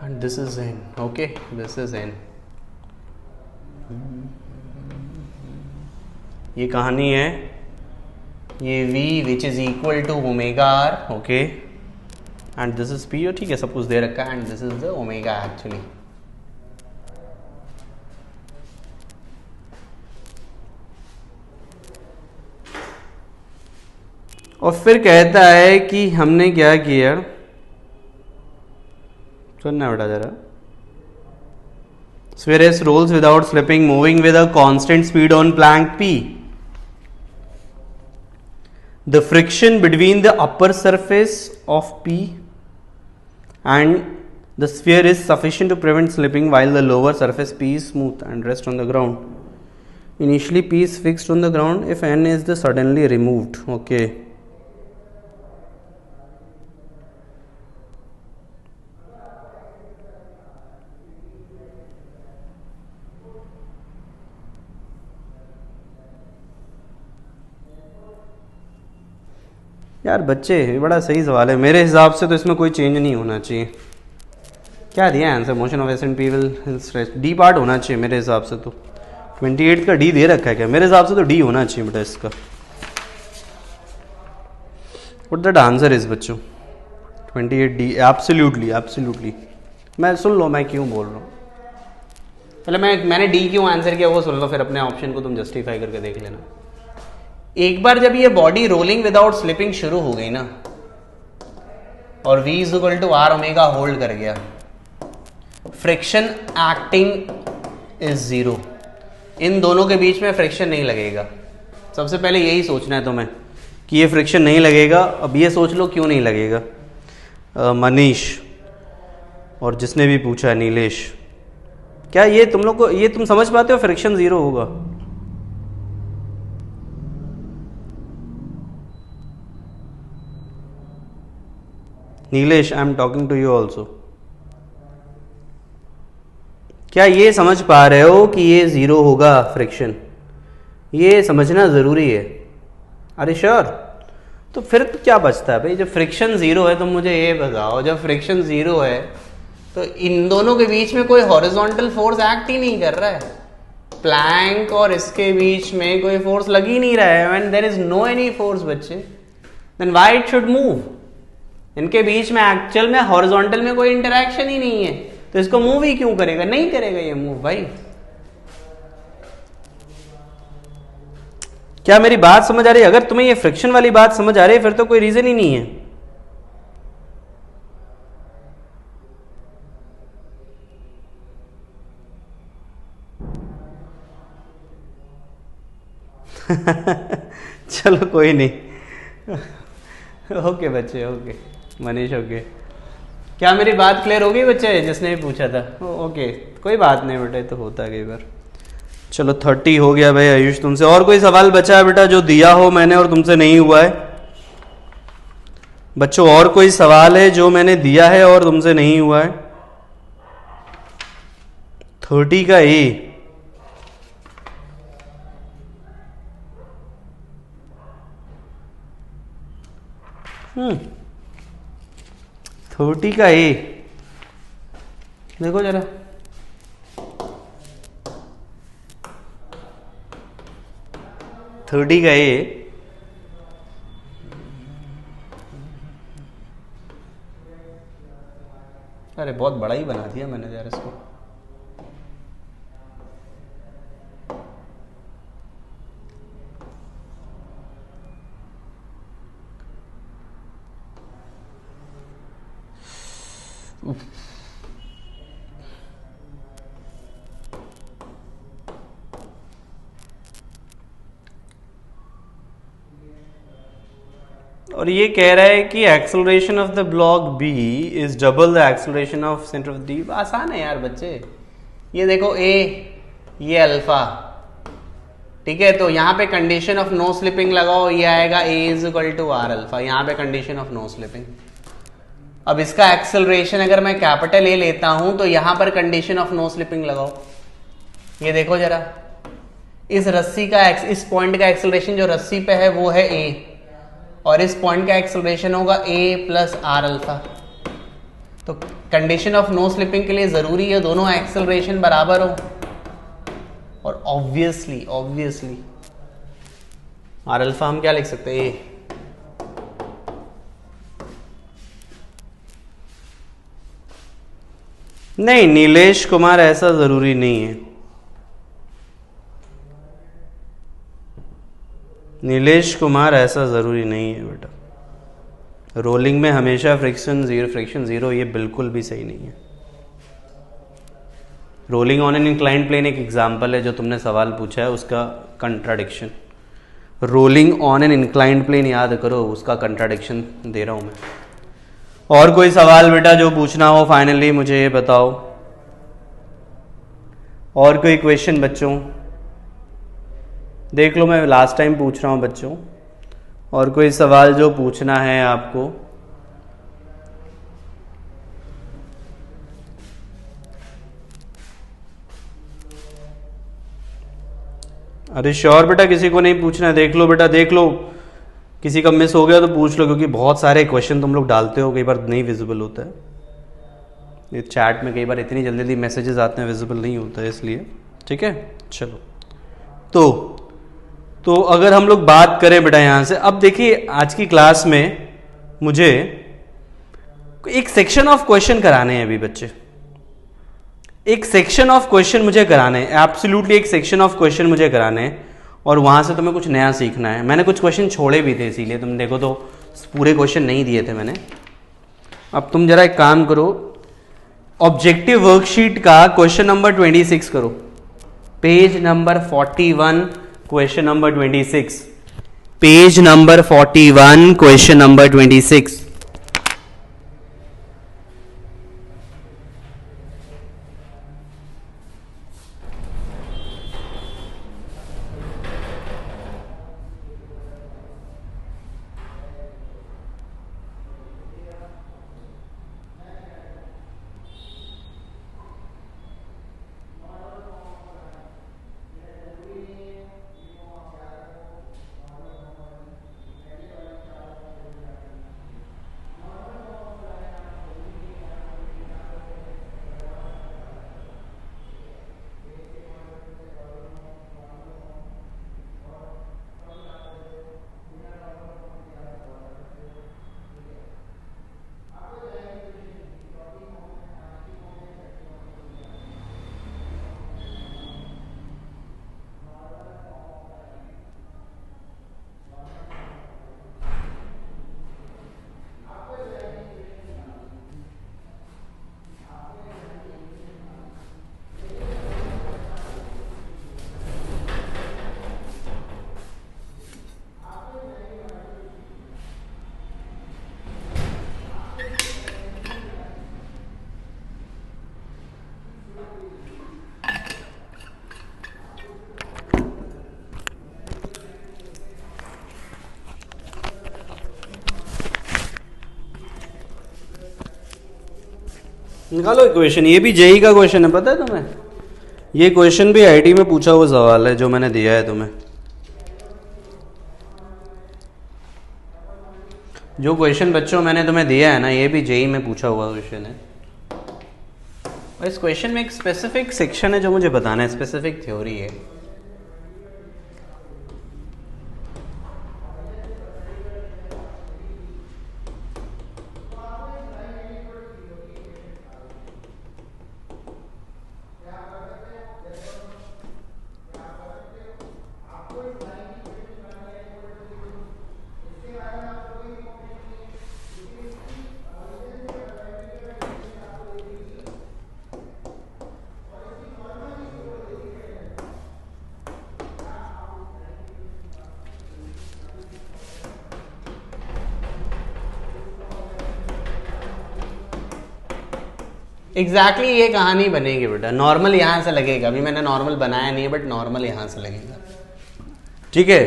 and this is n, okay, this is n, ये कहानी है, ये v which is equal to omega R, okay, and this is p, ठीक है, सब कुछ दे रखा है, and this is the omega actually. और फिर कहता है कि हमने क्या किया, सुनना बेटा जरा, sphere S rolls without slipping, moving with a constant speed on plank P. The friction between the upper surface of P and the sphere is sufficient to prevent slipping while the lower surface P is smooth and rest on the ground. Initially P is fixed on the ground if N is the suddenly removed. Okay. यार बच्चे बड़ा सही सवाल है, मेरे हिसाब से तो इसमें कोई चेंज नहीं होना चाहिए। क्या दिया answer, motion of S and P will stretch, D part होना चाहिए मेरे हिसाब से तो। 28 का डी दे रखा है क्या, मेरे हिसाब से तो डी होना चाहिए बेटा इसका। व्हाट दैट आंसर इज बच्चों, 28 डी, एब्सोल्युटली एब्सोल्युटली। मैं सुन लो मैं क्यों बोल रहा हूँ, पहले मैंने डी क्यों आंसर किया वो सुन लो, फिर अपने ऑप्शन को तुम जस्टिफाई करके देख लेना। एक बार जब ये बॉडी रोलिंग विदाउट स्लिपिंग शुरू हो गई ना, और v is equal to R omega hold कर गया, फ्रिक्शन एक्टिंग इज जीरो, इन दोनों के बीच में फ्रिक्शन नहीं लगेगा। सबसे पहले यही सोचना है तुम्हें कि ये फ्रिक्शन नहीं लगेगा। अब ये सोच लो क्यों नहीं लगेगा। मनीष और जिसने भी पूछा नीलेश, क्या ये तुम लोग को, ये तुम समझ पाते हो फ्रिक्शन जीरो होगा? Nilesh, I am talking to you also. क्या ये समझ पा रहे हो कि ये जीरो होगा फ्रिक्शन? ये समझना जरूरी है। अरे श्योर, तो फिर तो क्या बचता है भाई, जब फ्रिक्शन जीरो है तो मुझे ये बताओ, जब फ्रिक्शन जीरो है तो इन दोनों के बीच में कोई हॉरिजॉन्टल फोर्स एक्ट ही नहीं कर रहा है, प्लैंक और इसके बीच में कोई फोर्स लग ही नहीं रहा है। When there is no any force बच्चे, then why it should move? इनके बीच में एक्चुअल में हॉरिजॉन्टल में कोई इंटरेक्शन ही नहीं है, तो इसको मूव ही क्यों करेगा? नहीं करेगा ये मूव भाई। क्या मेरी बात समझ आ रही है? अगर तुम्हें ये फ्रिक्शन वाली बात समझ आ रही है फिर तो कोई रीजन ही नहीं है। चलो कोई नहीं। ओके बच्चे, ओके मनीष, ओके। क्या मेरी बात क्लियर हो गई बच्चे, जिसने भी पूछा था? ओके, कोई बात नहीं बेटा, तो होता है कई बार। चलो 30 हो गया भाई आयुष तुमसे। और कोई सवाल बचा है बेटा जो दिया हो मैंने और तुमसे नहीं हुआ है? बच्चों और कोई सवाल है जो मैंने दिया है और तुमसे नहीं हुआ है? 30 का ए। हम्म, 30 का ए देखो जरा। थर्टी का ए, अरे बहुत बड़ा ही बना दिया मैंने यार इसको। और ये कह रहा है कि acceleration of the block B is double the acceleration of centre of D. आसान है यार बच्चे, ये देखो ए, ये अल्फा, ठीक है। तो यहाँ पे कंडीशन ऑफ नो स्लिपिंग लगाओ, ये आएगा a is equal to r alpha, यहाँ पे कंडीशन ऑफ नो स्लिपिंग। अब इसका एक्सेलरेशन अगर मैं कैपिटल ए लेता हूं तो यहां पर कंडीशन ऑफ नो स्लिपिंग लगाओ। ये देखो जरा, इस रस्सी का इस पॉइंट का एक्सेलरेशन जो रस्सी पे है वो है ए, और इस पॉइंट का एक्सेलरेशन होगा ए प्लस आर अल्फा। तो कंडीशन ऑफ नो स्लिपिंग के लिए जरूरी है दोनों एक्सेलरेशन बराबर हो, और ऑब्वियसली आर अल्फा हम क्या लिख सकते हैं, ए। नहीं नीलेश कुमार, ऐसा जरूरी नहीं है। नीलेश कुमार ऐसा ज़रूरी नहीं है बेटा। रोलिंग में हमेशा फ्रिक्शन जीरो, ये बिल्कुल भी सही नहीं है। Rolling on an inclined plane एक एग्जांपल है जो तुमने सवाल पूछा है, उसका contradiction. Rolling on an inclined plane याद करो, उसका कंट्राडिक्शन दे रहा हूं मैं। और कोई सवाल बेटा जो पूछना हो फाइनली मुझे ये बताओ। और कोई क्वेश्चन बच्चों? देख लो मैं लास्ट टाइम पूछ रहा हूँ बच्चों, और कोई सवाल जो पूछना है आपको? अरे श्योर बेटा, किसी को नहीं पूछना है? देख लो बेटा, देख लो, किसी का मिस हो गया तो पूछ लो, क्योंकि बहुत सारे क्वेश्चन तुम लोग डालते हो, कई बार नहीं विजिबल होता है ये चैट में, कई बार इतनी जल्दी जल्दी मैसेजेस आते हैं, विजिबल नहीं होता है इसलिए, ठीक है। चलो तो अगर हम लोग बात करें बेटा यहाँ से, अब देखिए आज की क्लास में मुझे एक सेक्शन ऑफ क्वेश्चन कराने हैं अभी बच्चे, एक सेक्शन ऑफ क्वेश्चन मुझे कराने हैं, एब्सोल्युटली एक सेक्शन ऑफ क्वेश्चन मुझे कराने हैं, और वहां से तुम्हें कुछ नया सीखना है। मैंने कुछ क्वेश्चन छोड़े भी थे, इसीलिए तुम देखो तो पूरे क्वेश्चन नहीं दिए थे मैंने। अब तुम जरा एक काम करो, ऑब्जेक्टिव वर्कशीट का क्वेश्चन नंबर 26 करो, page number 41 question number 26, page number 41 question number 26। निकालो इक्वेशन। ये भी जेई का क्वेश्चन है, पता है तुम्हें? ये क्वेश्चन भी आईटी में पूछा हुआ सवाल है जो मैंने दिया है तुम्हें। जो क्वेश्चन बच्चों मैंने तुम्हें दिया है ना, ये भी जेई में पूछा हुआ क्वेश्चन है। और इस क्वेश्चन में एक स्पेसिफिक सेक्शन है जो मुझे बताना है, स्पेसिफिक थ्योरी है। एग्जैक्टली ये कहानी बनेगी बेटा। नॉर्मल यहां से लगेगा, अभी मैंने नॉर्मल बनाया नहीं है, बट नॉर्मल यहां से लगेगा। ठीक है,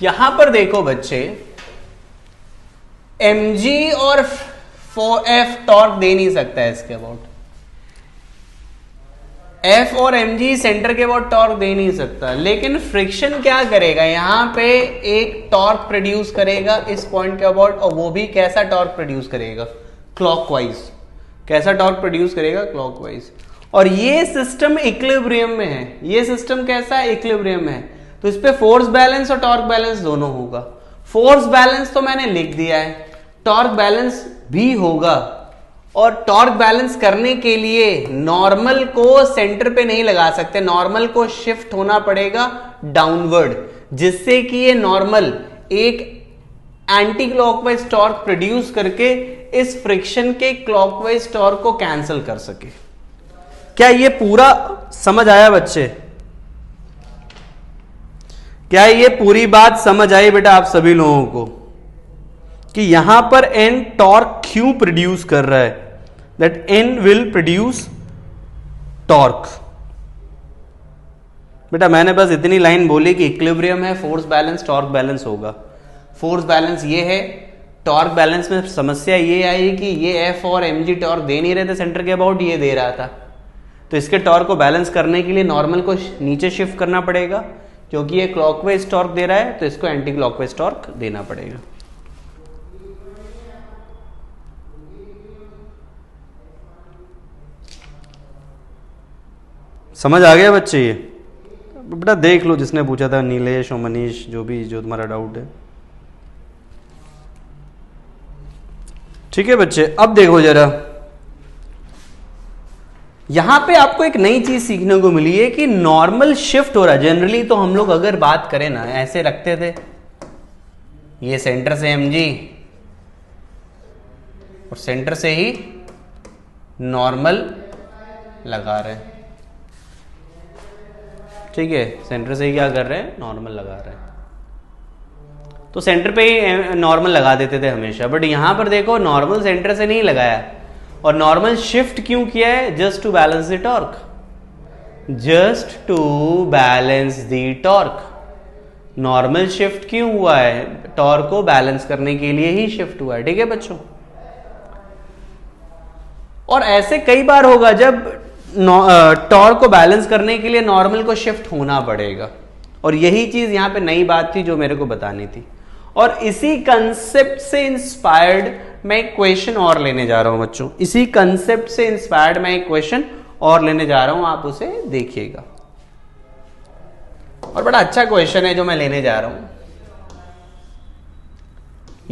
यहां पर देखो बच्चे, mg और f टॉर्क दे नहीं सकता है इसके अबाउट। f और mg सेंटर के अबाउट टॉर्क दे नहीं सकता, लेकिन फ्रिक्शन क्या करेगा, यहां पे एक टॉर्क प्रोड्यूस करेगा इस पॉइंट के अबाउट, और वो भी कैसा टॉर्क प्रोड्यूस करेगा? क्लॉकवाइज। कैसा टॉर्क प्रोड्यूस करेगा? क्लॉकवाइज। और ये सिस्टम इक्विलिब्रियम में है। ये सिस्टम कैसा है? इक्विलिब्रियम में है। तो इस पे फोर्स बैलेंस और टॉर्क बैलेंस दोनों होगा। फोर्स बैलेंस तो मैंने लिख दिया है, टॉर्क बैलेंस भी होगा। और टॉर्क बैलेंस करने के लिए नॉर्मल को सेंटर पे नहीं लगा सकते, नॉर्मल को शिफ्ट होना पड़ेगा डाउनवर्ड, जिससे कि ये नॉर्मल एक एंटी क्लॉकवाइज टॉर्क प्रोड्यूस करके इस फ्रिक्शन के क्लॉकवाइज टॉर्क को कैंसिल कर सके। क्या ये पूरा समझ आया बच्चे? क्या ये पूरी बात समझ आई बेटा आप सभी लोगों को कि यहां पर एन टॉर्क क्यों प्रोड्यूस कर रहा है? That N will produce torque. बेटा मैंने बस इतनी लाइन बोली कि इक्विलिब्रियम है, फोर्स बैलेंस टॉर्क बैलेंस होगा। फोर्स बैलेंस ये है, टॉर्क बैलेंस में समस्या ये आई कि ये एफ और एमजी टॉर्क दे नहीं रहे थे सेंटर के अबाउट, ये दे रहा था। तो इसके टॉर्क को बैलेंस करने के लिए नॉर्मल को नीचे शिफ्ट करना पड़ेगा, क्योंकि ये क्लॉकवाइज टॉर्क दे रहा है, तो इसको एंटी क्लॉकवाइज टॉर्क देना पड़ेगा। समझ आ गया बच्चे? ये बेटा देख लो, जिसने पूछा था, नीलेश और मनीष, जो भी जो तुम्हारा डाउट है। ठीक है बच्चे, अब देखो जरा, यहां पे आपको एक नई चीज सीखने को मिली है कि नॉर्मल शिफ्ट हो रहा है। जनरली तो हम लोग अगर बात करें ना, ऐसे रखते थे, ये सेंटर से mg और सेंटर से ही नॉर्मल लगा रहे हैं। ठीक है, सेंटर से ही क्या कर रहे हैं? नॉर्मल लगा रहे हैं। तो सेंटर पे ही नॉर्मल लगा देते थे हमेशा, बट यहां पर देखो नॉर्मल सेंटर से नहीं लगाया, और नॉर्मल शिफ्ट क्यों किया है? Just to balance the torque, just to balance the torque. Normal shift क्यों हुआ है? टॉर्क को बैलेंस करने के लिए ही शिफ्ट हुआ है। ठीक है बच्चों, और ऐसे कई बार होगा जब टॉर्क को बैलेंस करने के लिए नॉर्मल को शिफ्ट होना पड़ेगा, और यही चीज यहां पे नई बात थी जो मेरे को बतानी थी। और इसी कंसेप्ट से इंस्पायर्ड मैं एक क्वेश्चन और लेने जा रहा हूं बच्चों, इसी कंसेप्ट से इंस्पायर्ड मैं एक क्वेश्चन और लेने जा रहा हूं, आप उसे देखिएगा। और बड़ा अच्छा क्वेश्चन है जो मैं लेने जा रहा हूं।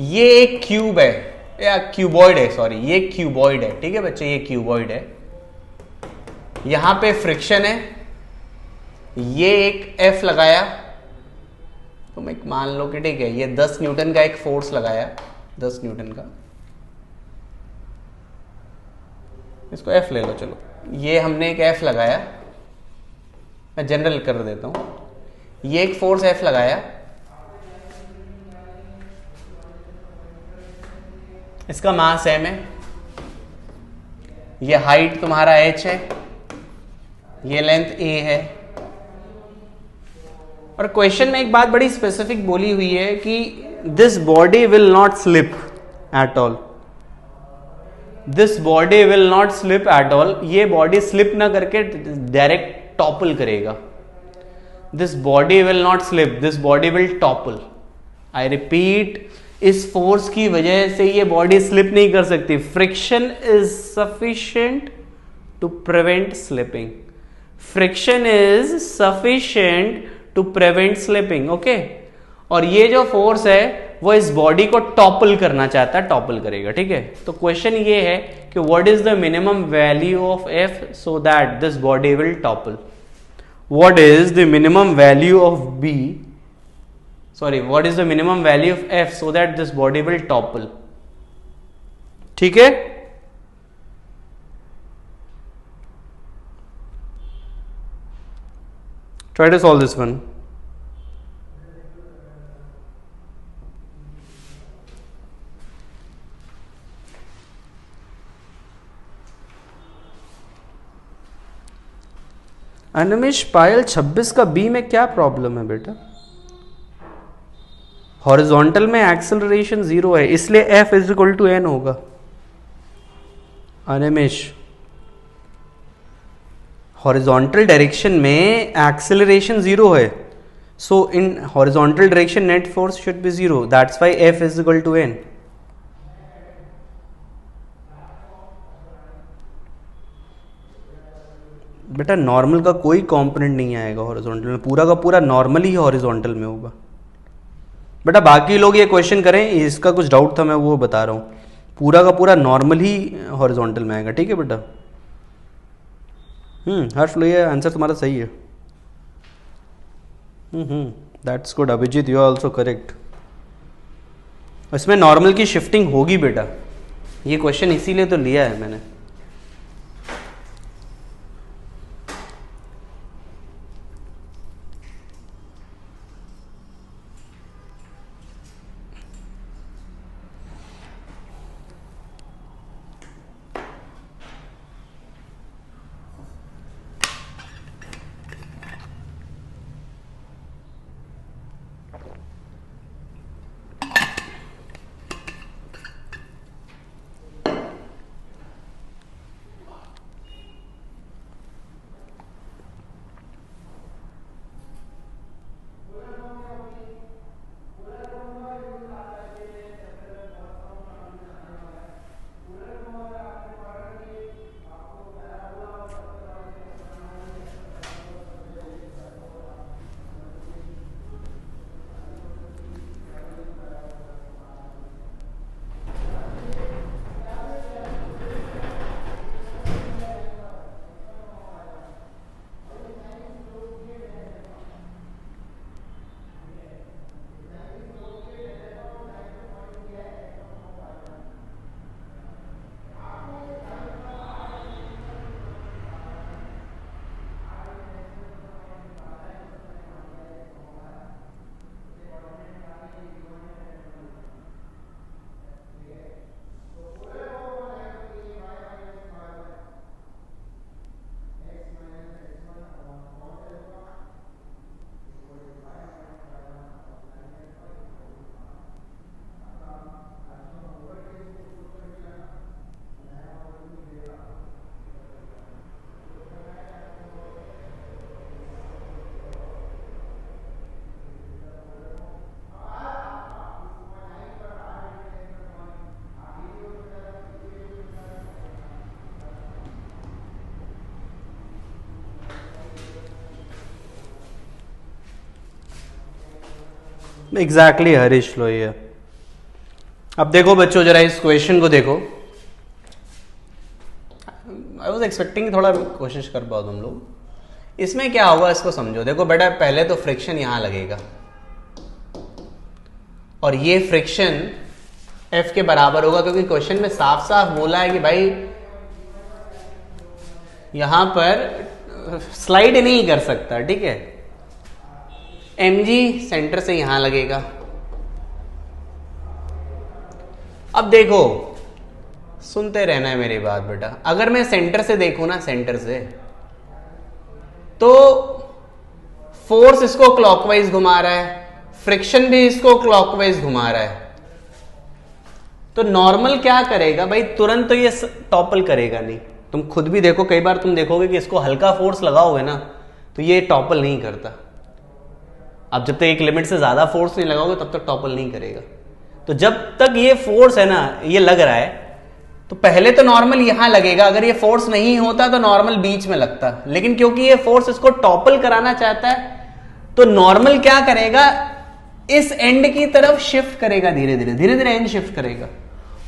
ये एक क्यूब है, या क्यूबॉइड है, सॉरी, ये क्यूबॉइड है। ठीक है बच्चे, ये क्यूबॉइड है, यहां पे फ्रिक्शन है, ये एक F लगाया, तुम एक मान लो कि ठीक है, ये 10 न्यूटन का एक फोर्स लगाया, 10 न्यूटन का, इसको F ले लो। चलो, ये हमने एक F लगाया, मैं जनरल कर देता हूं, ये एक फोर्स F लगाया, इसका मास m है, ये हाइट तुम्हारा h है, ये लेंथ a है। और क्वेश्चन में एक बात बड़ी स्पेसिफिक बोली हुई है कि this body will not slip at all. This body will not slip at all, ये बॉडी स्लिप ना करके डायरेक्ट टॉपल करेगा. This body will not slip, this body will topple. I repeat, इस फोर्स की वजह से ये बॉडी स्लिप नहीं कर सकती. Friction is sufficient to prevent slipping. Friction is sufficient to prevent slipping. Okay, और ये जो फोर्स है वो इस बॉडी को टॉपल करना चाहता है, टॉपल करेगा. ठीक है, तो क्वेश्चन ये है कि what is the minimum value of F so that this body will topple. What is the minimum value of B, sorry, what is the minimum value of F so that this body will topple. ठीक है, try to solve this one. Animesh पायल 26 का B में क्या problem है बेटा? Horizontal में acceleration 0 है, इसलिए f is equal to n होगा. अनिमेश, हॉरिजॉन्टल डायरेक्शन में एक्सेलरेशन 0 है, so in horizontal direction net force should be 0. That's why f is equal to n. बेटा नॉर्मल का कोई कंपोनेंट नहीं आएगा हॉरिजॉन्टल में, पूरा का पूरा नॉर्मली ही हॉरिजॉन्टल में होगा. बेटा बाकी लोग ये क्वेश्चन करें, इसका कुछ डाउट था, मैं वो बता रहा हूँ. पूरा का पूरा नॉर्मल ही हॉरिजॉन्टल में आएगा. ठीक है बेटा. हर्ष लो, ये आंसर तुम्हारा सही है. That's good. Abhijit, you are also correct. इसमें नॉर्मल की शिफ्टिंग होगी बेटा, ये क्वेश्चन इसीलिए तो लिया है मैंने. एग्जैक्टली हरीश लोहिया. अब देखो बच्चों, जरा इस क्वेश्चन को देखो. आई वॉज एक्सपेक्टिंग थोड़ा कोशिश कर पाओ तुम लोग. इसमें क्या होगा इसको समझो. देखो बेटा, पहले तो फ्रिक्शन यहां लगेगा और ये फ्रिक्शन एफ के बराबर होगा, क्योंकि क्वेश्चन में साफ साफ बोला है कि भाई यहां पर स्लाइड नहीं कर सकता. ठीक है, mg सेंटर से यहां लगेगा. अब देखो, सुनते रहना है मेरी बात बेटा. अगर मैं सेंटर से देखूं ना, सेंटर से, तो फोर्स इसको क्लॉकवाइज घुमा रहा है, फ्रिक्शन भी इसको क्लॉकवाइज घुमा रहा है. तो नॉर्मल क्या करेगा भाई, तुरंत तो ये टॉपल करेगा नहीं। तुम खुद भी देखो, कई बार तुम देखोगे कि इसको हल्का फोर्स लगाओगे ना तो ये टॉपल नहीं करता। अब जब तक एक लिमिट से ज्यादा फोर्स नहीं लगाओगे तब तक टॉपल नहीं करेगा। तो जब तक ये फोर्स है ना, ये लग रहा है, तो पहले तो नॉर्मल यहां लगेगा। अगर ये फोर्स नहीं होता तो नॉर्मल बीच में लगता, लेकिन क्योंकि ये फोर्स इसको टॉपल कराना चाहता है तो नॉर्मल क्या करेगा, इस एंड की तरफ शिफ्ट करेगा, धीरे धीरे एंड शिफ्ट करेगा।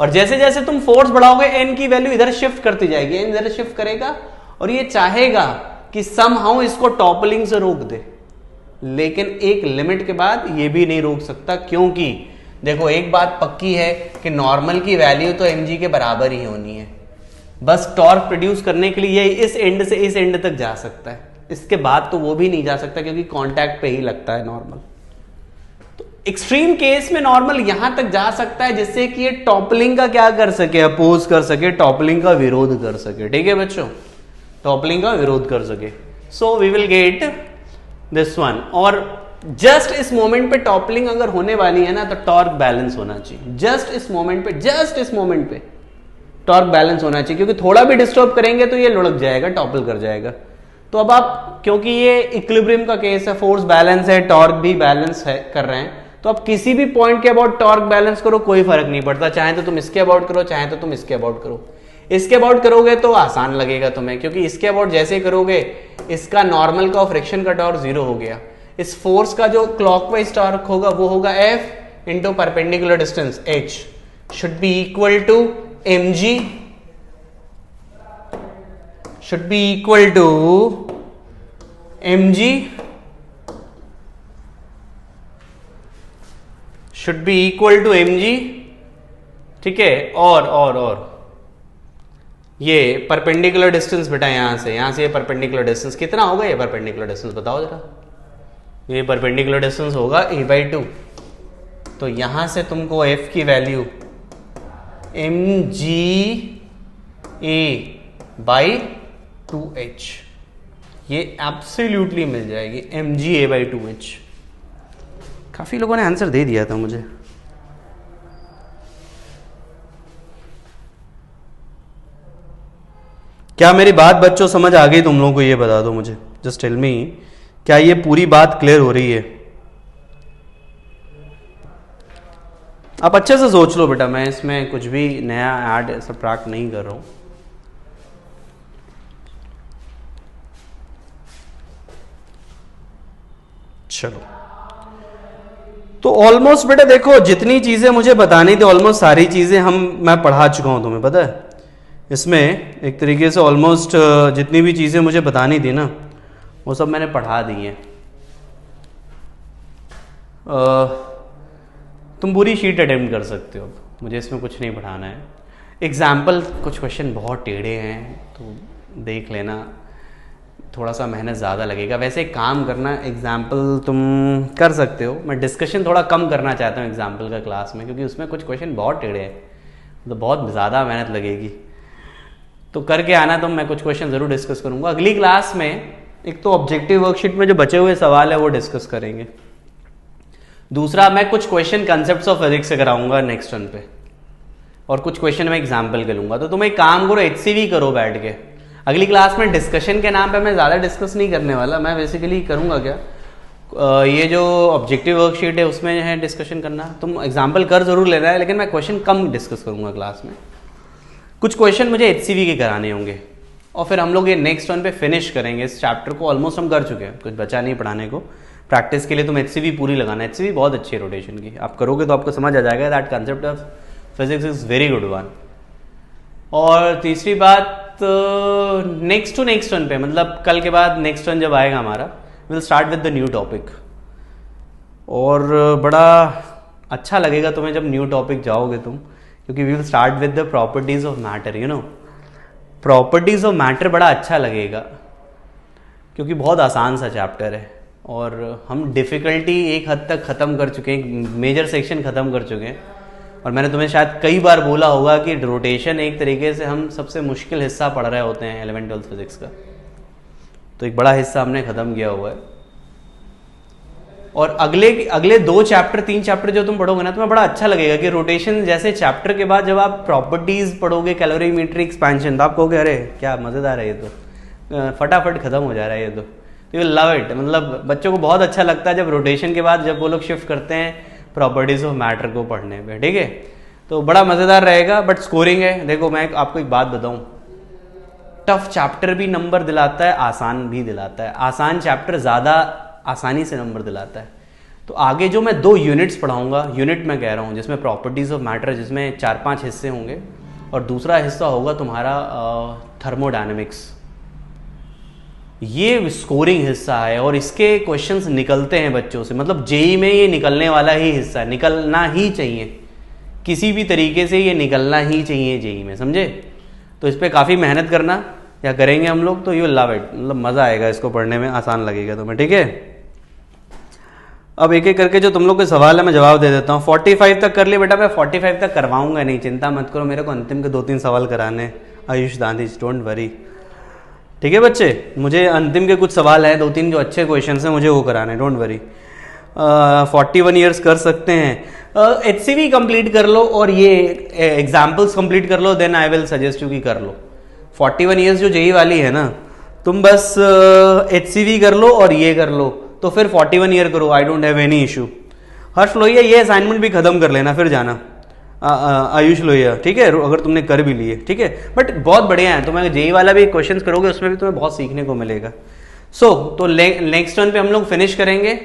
और जैसे जैसे तुम फोर्स बढ़ाओगे एन की वैल्यू इधर शिफ्ट करती जाएगी, एन इधर शिफ्ट करेगा और ये चाहेगा कि समहाउ इसको टॉपलिंग से रोक दे, लेकिन एक लिमिट के बाद ये भी नहीं रोक सकता। क्योंकि देखो एक बात पक्की है कि नॉर्मल की वैल्यू तो mg के बराबर ही होनी है। बस टॉर्क प्रोड्यूस करने के लिए ये इस एंड से इस एंड तक जा सकता है, इसके बाद तो वो भी नहीं जा सकता क्योंकि कांटेक्ट पे ही लगता है नॉर्मल। तो एक्सट्रीम केस में नॉर्मल यहां तक जा सकता है जिससे कि ये टॉपलिंग का क्या कर सके, अपोज कर सके, टॉपलिंग का विरोध कर सके। ठीक है बच्चों, टॉपलिंग का विरोध कर सके। So we will get this one. और जस्ट इस मोमेंट पे टॉपलिंग अगर होने वाली है ना तो टॉर्क बैलेंस होना चाहिए। जस्ट इस मोमेंट पे टॉर्क बैलेंस होना चाहिए, क्योंकि थोड़ा भी डिस्टर्ब करेंगे तो ये लुढ़क जाएगा, टॉपल कर जाएगा। तो अब आप, क्योंकि ये इक्विलिब्रियम का केस है, फोर्स बैलेंस है, टॉर्क भी बैलेंस है कर रहे हैं, तो आप किसी भी पॉइंट के अबाउट टॉर्क बैलेंस करो, कोई फर्क नहीं पड़ता। चाहे तो तुम इसके अबाउट करो, चाहे तो तुम इसके अबाउट करो। इसके अबाउट करोगे तो आसान लगेगा तुम्हें, क्योंकि इसके अबाउट जैसे करोगे इसका नॉर्मल का और फ्रिक्शन का टॉर्क 0 हो गया। इस फोर्स का जो क्लॉकवाइज टॉर्क होगा वो होगा F into perpendicular distance H should be equal to mg, should be equal to mg, should be equal to mg। ठीक है, और ये परपेंडिकुलर डिस्टेंस बेटा यहां से ये परपेंडिकुलर डिस्टेंस कितना होगा, ये परपेंडिकुलर डिस्टेंस बताओ जरा। ये परपेंडिकुलर डिस्टेंस होगा a/2। तो यहां से तुमको f की वैल्यू mg/2h ये एब्सोल्युटली मिल जाएगी, mg/2h। काफी लोगों ने आंसर दे दिया था मुझे। क्या मेरी बात बच्चों समझ आ गई तुम लोगों को, ये बता दो मुझे, जस्ट टेल मी, क्या ये पूरी बात क्लियर हो रही है? आप अच्छे से सोच लो बेटा, मैं इसमें कुछ भी नया ऐड सबट्रैक्ट नहीं कर रहा हूं। चलो, तो ऑलमोस्ट बेटा देखो जितनी चीजें मुझे बतानी थी ऑलमोस्ट सारी चीजें मैं पढ़ा चुका हूं, तुम्हें पता है। इसमें एक तरीके से ऑलमोस्ट जितनी भी चीजें मुझे बतानी थी ना वो सब मैंने पढ़ा दी हैं। तुम पूरी शीट अटेम्प्ट कर सकते हो, मुझे इसमें कुछ नहीं पढ़ाना है। एग्जाम्पल कुछ क्वेश्चन बहुत टेढ़े हैं तो देख लेना, थोड़ा सा मेहनत ज़्यादा लगेगा। वैसे एक काम करना, एग्जाम्पल तुम कर सकते हो, मैं डिस्कशन थोड़ा कम करना चाहता हूँ एग्जाम्पल का क्लास में, क्योंकि उसमें कुछ क्वेश्चन बहुत टेढ़े हैं तो बहुत ज़्यादा मेहनत लगेगी। तो करके आना, तो मैं कुछ क्वेश्चन ज़रूर डिस्कस करूँगा अगली क्लास में। एक तो ऑब्जेक्टिव वर्कशीट में जो बचे हुए सवाल है वो डिस्कस करेंगे। दूसरा, मैं कुछ क्वेश्चन कंसेप्ट्स ऑफ फिजिक्स से कराऊंगा नेक्स्ट टर्न पे, और कुछ क्वेश्चन मैं एग्जाम्पल के लूंगा। तो तुम एक काम करो, HCV करो बैठ के। अगली क्लास में डिस्कशन के नाम पे मैं ज़्यादा डिस्कस नहीं करने वाला, मैं बेसिकली करूंगा क्या, ये जो ऑब्जेक्टिव वर्कशीट है उसमें है डिस्कशन करना। तुम एग्जाम्पल कर जरूर लेना है, लेकिन मैं क्वेश्चन कम डिस्कस करूंगा क्लास में। कुछ क्वेश्चन मुझे HCV के कराने होंगे, और फिर हम लोग ये नेक्स्ट वन पे फिनिश करेंगे। इस चैप्टर को ऑलमोस्ट हम कर चुके हैं, कुछ बचा नहीं पढ़ाने को। प्रैक्टिस के लिए तुम HCV पूरी लगाना। HCV बहुत अच्छी है रोटेशन की, आप करोगे तो आपको समझ आ जाएगा that concept of physics is very good one. और तीसरी बात, नेक्स्ट टू नेक्स्ट वन पे, मतलब कल के बाद नेक्स्ट वन जब आएगा हमारा, will start with the new topic. और बड़ा अच्छा लगेगा तुम्हें जब न्यू टॉपिक जाओगे तुम, क्योंकि we will start with the properties of matter. You know, properties of matter बड़ा अच्छा लगेगा, क्योंकि बहुत आसान सा चैप्टर है और हम डिफ़िकल्टी एक हद तक ख़त्म कर चुके हैं, मेजर सेक्शन ख़त्म कर चुके हैं। और मैंने तुम्हें शायद कई बार बोला होगा कि रोटेशन एक तरीके से हम सबसे मुश्किल हिस्सा पढ़ रहे होते हैं 11th 12th फिजिक्स का, तो एक बड़ा हिस्सा हमने ख़त्म किया हुआ है। और अगले 2 चैप्टर 3 चैप्टर जो तुम पढ़ोगे ना, तुम्हें बड़ा अच्छा लगेगा कि रोटेशन जैसे चैप्टर के बाद जब आप प्रॉपर्टीज पढ़ोगे, कैलोरीमेट्री, एक्सपेंशन, तो आप कहोगे अरे क्या मजेदार है ये तो, फटाफट खत्म हो जा रहा है ये तो यू विल लव इट। मतलब बच्चों को बहुत अच्छा लगता है जब रोटेशन के बाद जब वो लोग शिफ्ट करते हैं प्रॉपर्टीज ऑफ मैटर को पढ़ने पे, ठीक है। तो बड़ा मजेदार रहेगा। बट स्कोरिंग है, देखो मैं आपको एक बात बताऊं, टफ चैप्टर भी नंबर दिलाता है, आसान भी दिलाता है। आसान चैप्टर ज्यादा आसानी से नंबर दिलाता है। तो आगे जो मैं 2 यूनिट्स पढ़ाऊंगा, यूनिट मैं कह रहा हूँ जिसमें प्रॉपर्टीज ऑफ मैटर, जिसमें 4-5 हिस्से होंगे और दूसरा हिस्सा होगा तुम्हारा थर्मोडायनेमिक्स। ये स्कोरिंग हिस्सा है और इसके क्वेश्चंस निकलते हैं बच्चों से, मतलब जेई में ये निकलने वाला ही हिस्सा है, निकलना ही चाहिए, किसी भी तरीके से ये निकलना ही चाहिए जेई में, समझे। तो इस पर काफ़ी मेहनत करना या करेंगे हम लोग तो यू लव इट, मतलब मज़ा आएगा इसको पढ़ने में, आसान लगेगा तुम्हें, ठीक है। अब एक एक करके जो तुम लोग के सवाल है मैं जवाब दे देता हूँ। 45 तक कर लिए बेटा, मैं 45 तक करवाऊंगा नहीं, चिंता मत करो, मेरे को अंतिम के 2-3 सवाल कराने आयुष दांधी, डोंट वरी, ठीक है बच्चे। मुझे अंतिम के कुछ सवाल हैं, 2-3 जो अच्छे क्वेश्चन हैं मुझे वो कराने, डोंट वरी। 41 ईयर्स कर सकते हैं, HCV कंप्लीट कर लो और ये एग्जाम्पल्स कंप्लीट कर लो, then I will suggest you कि कर लो। 41 ईयर्स जो जेई वाली है ना, तुम बस HCV कर लो और ये कर लो, तो फिर 41 ईयर करो, I don't have any issue. Harsh Lohiya ये असाइनमेंट भी खत्म कर लेना फिर जाना, आयुष लोहिया, ठीक है, अगर तुमने कर भी लिए, ठीक है। बट बहुत बढ़िया है, तुम्हें जेई वाला भी क्वेश्चंस करोगे उसमें भी तुम्हें बहुत सीखने को मिलेगा। तो नेक्स्ट टर्न पे हम लोग फिनिश करेंगे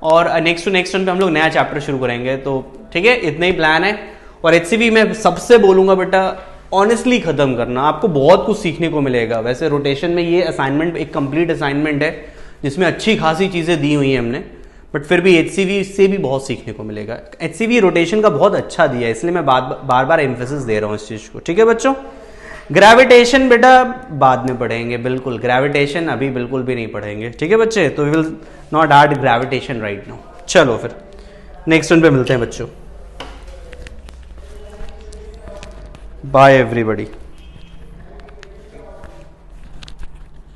और नेक्स्ट टर्न पे हम लोग नया चैप्टर शुरू करेंगे, तो ठीक है, इतना ही प्लान है। और HCV में सबसे बोलूंगा बेटा ऑनेस्टली खत्म करना, आपको बहुत कुछ सीखने को मिलेगा। वैसे रोटेशन में ये असाइनमेंट एक कंप्लीट असाइनमेंट है जिसमें अच्छी खासी चीजें दी हुई हैं हमने, बट फिर भी HCV से भी बहुत सीखने को मिलेगा। HCV रोटेशन का बहुत अच्छा दिया है, इसलिए मैं बार बार एम्फेसिस दे रहा हूँ इस चीज को, ठीक है बच्चों। ग्रेविटेशन बेटा बाद में पढ़ेंगे, बिल्कुल ग्रेविटेशन अभी बिल्कुल भी नहीं पढ़ेंगे, ठीक है बच्चे। तो we will not add gravitation right now. चलो फिर नेक्स्ट वन पे मिलते हैं बच्चों, बाय एवरीबॉडी।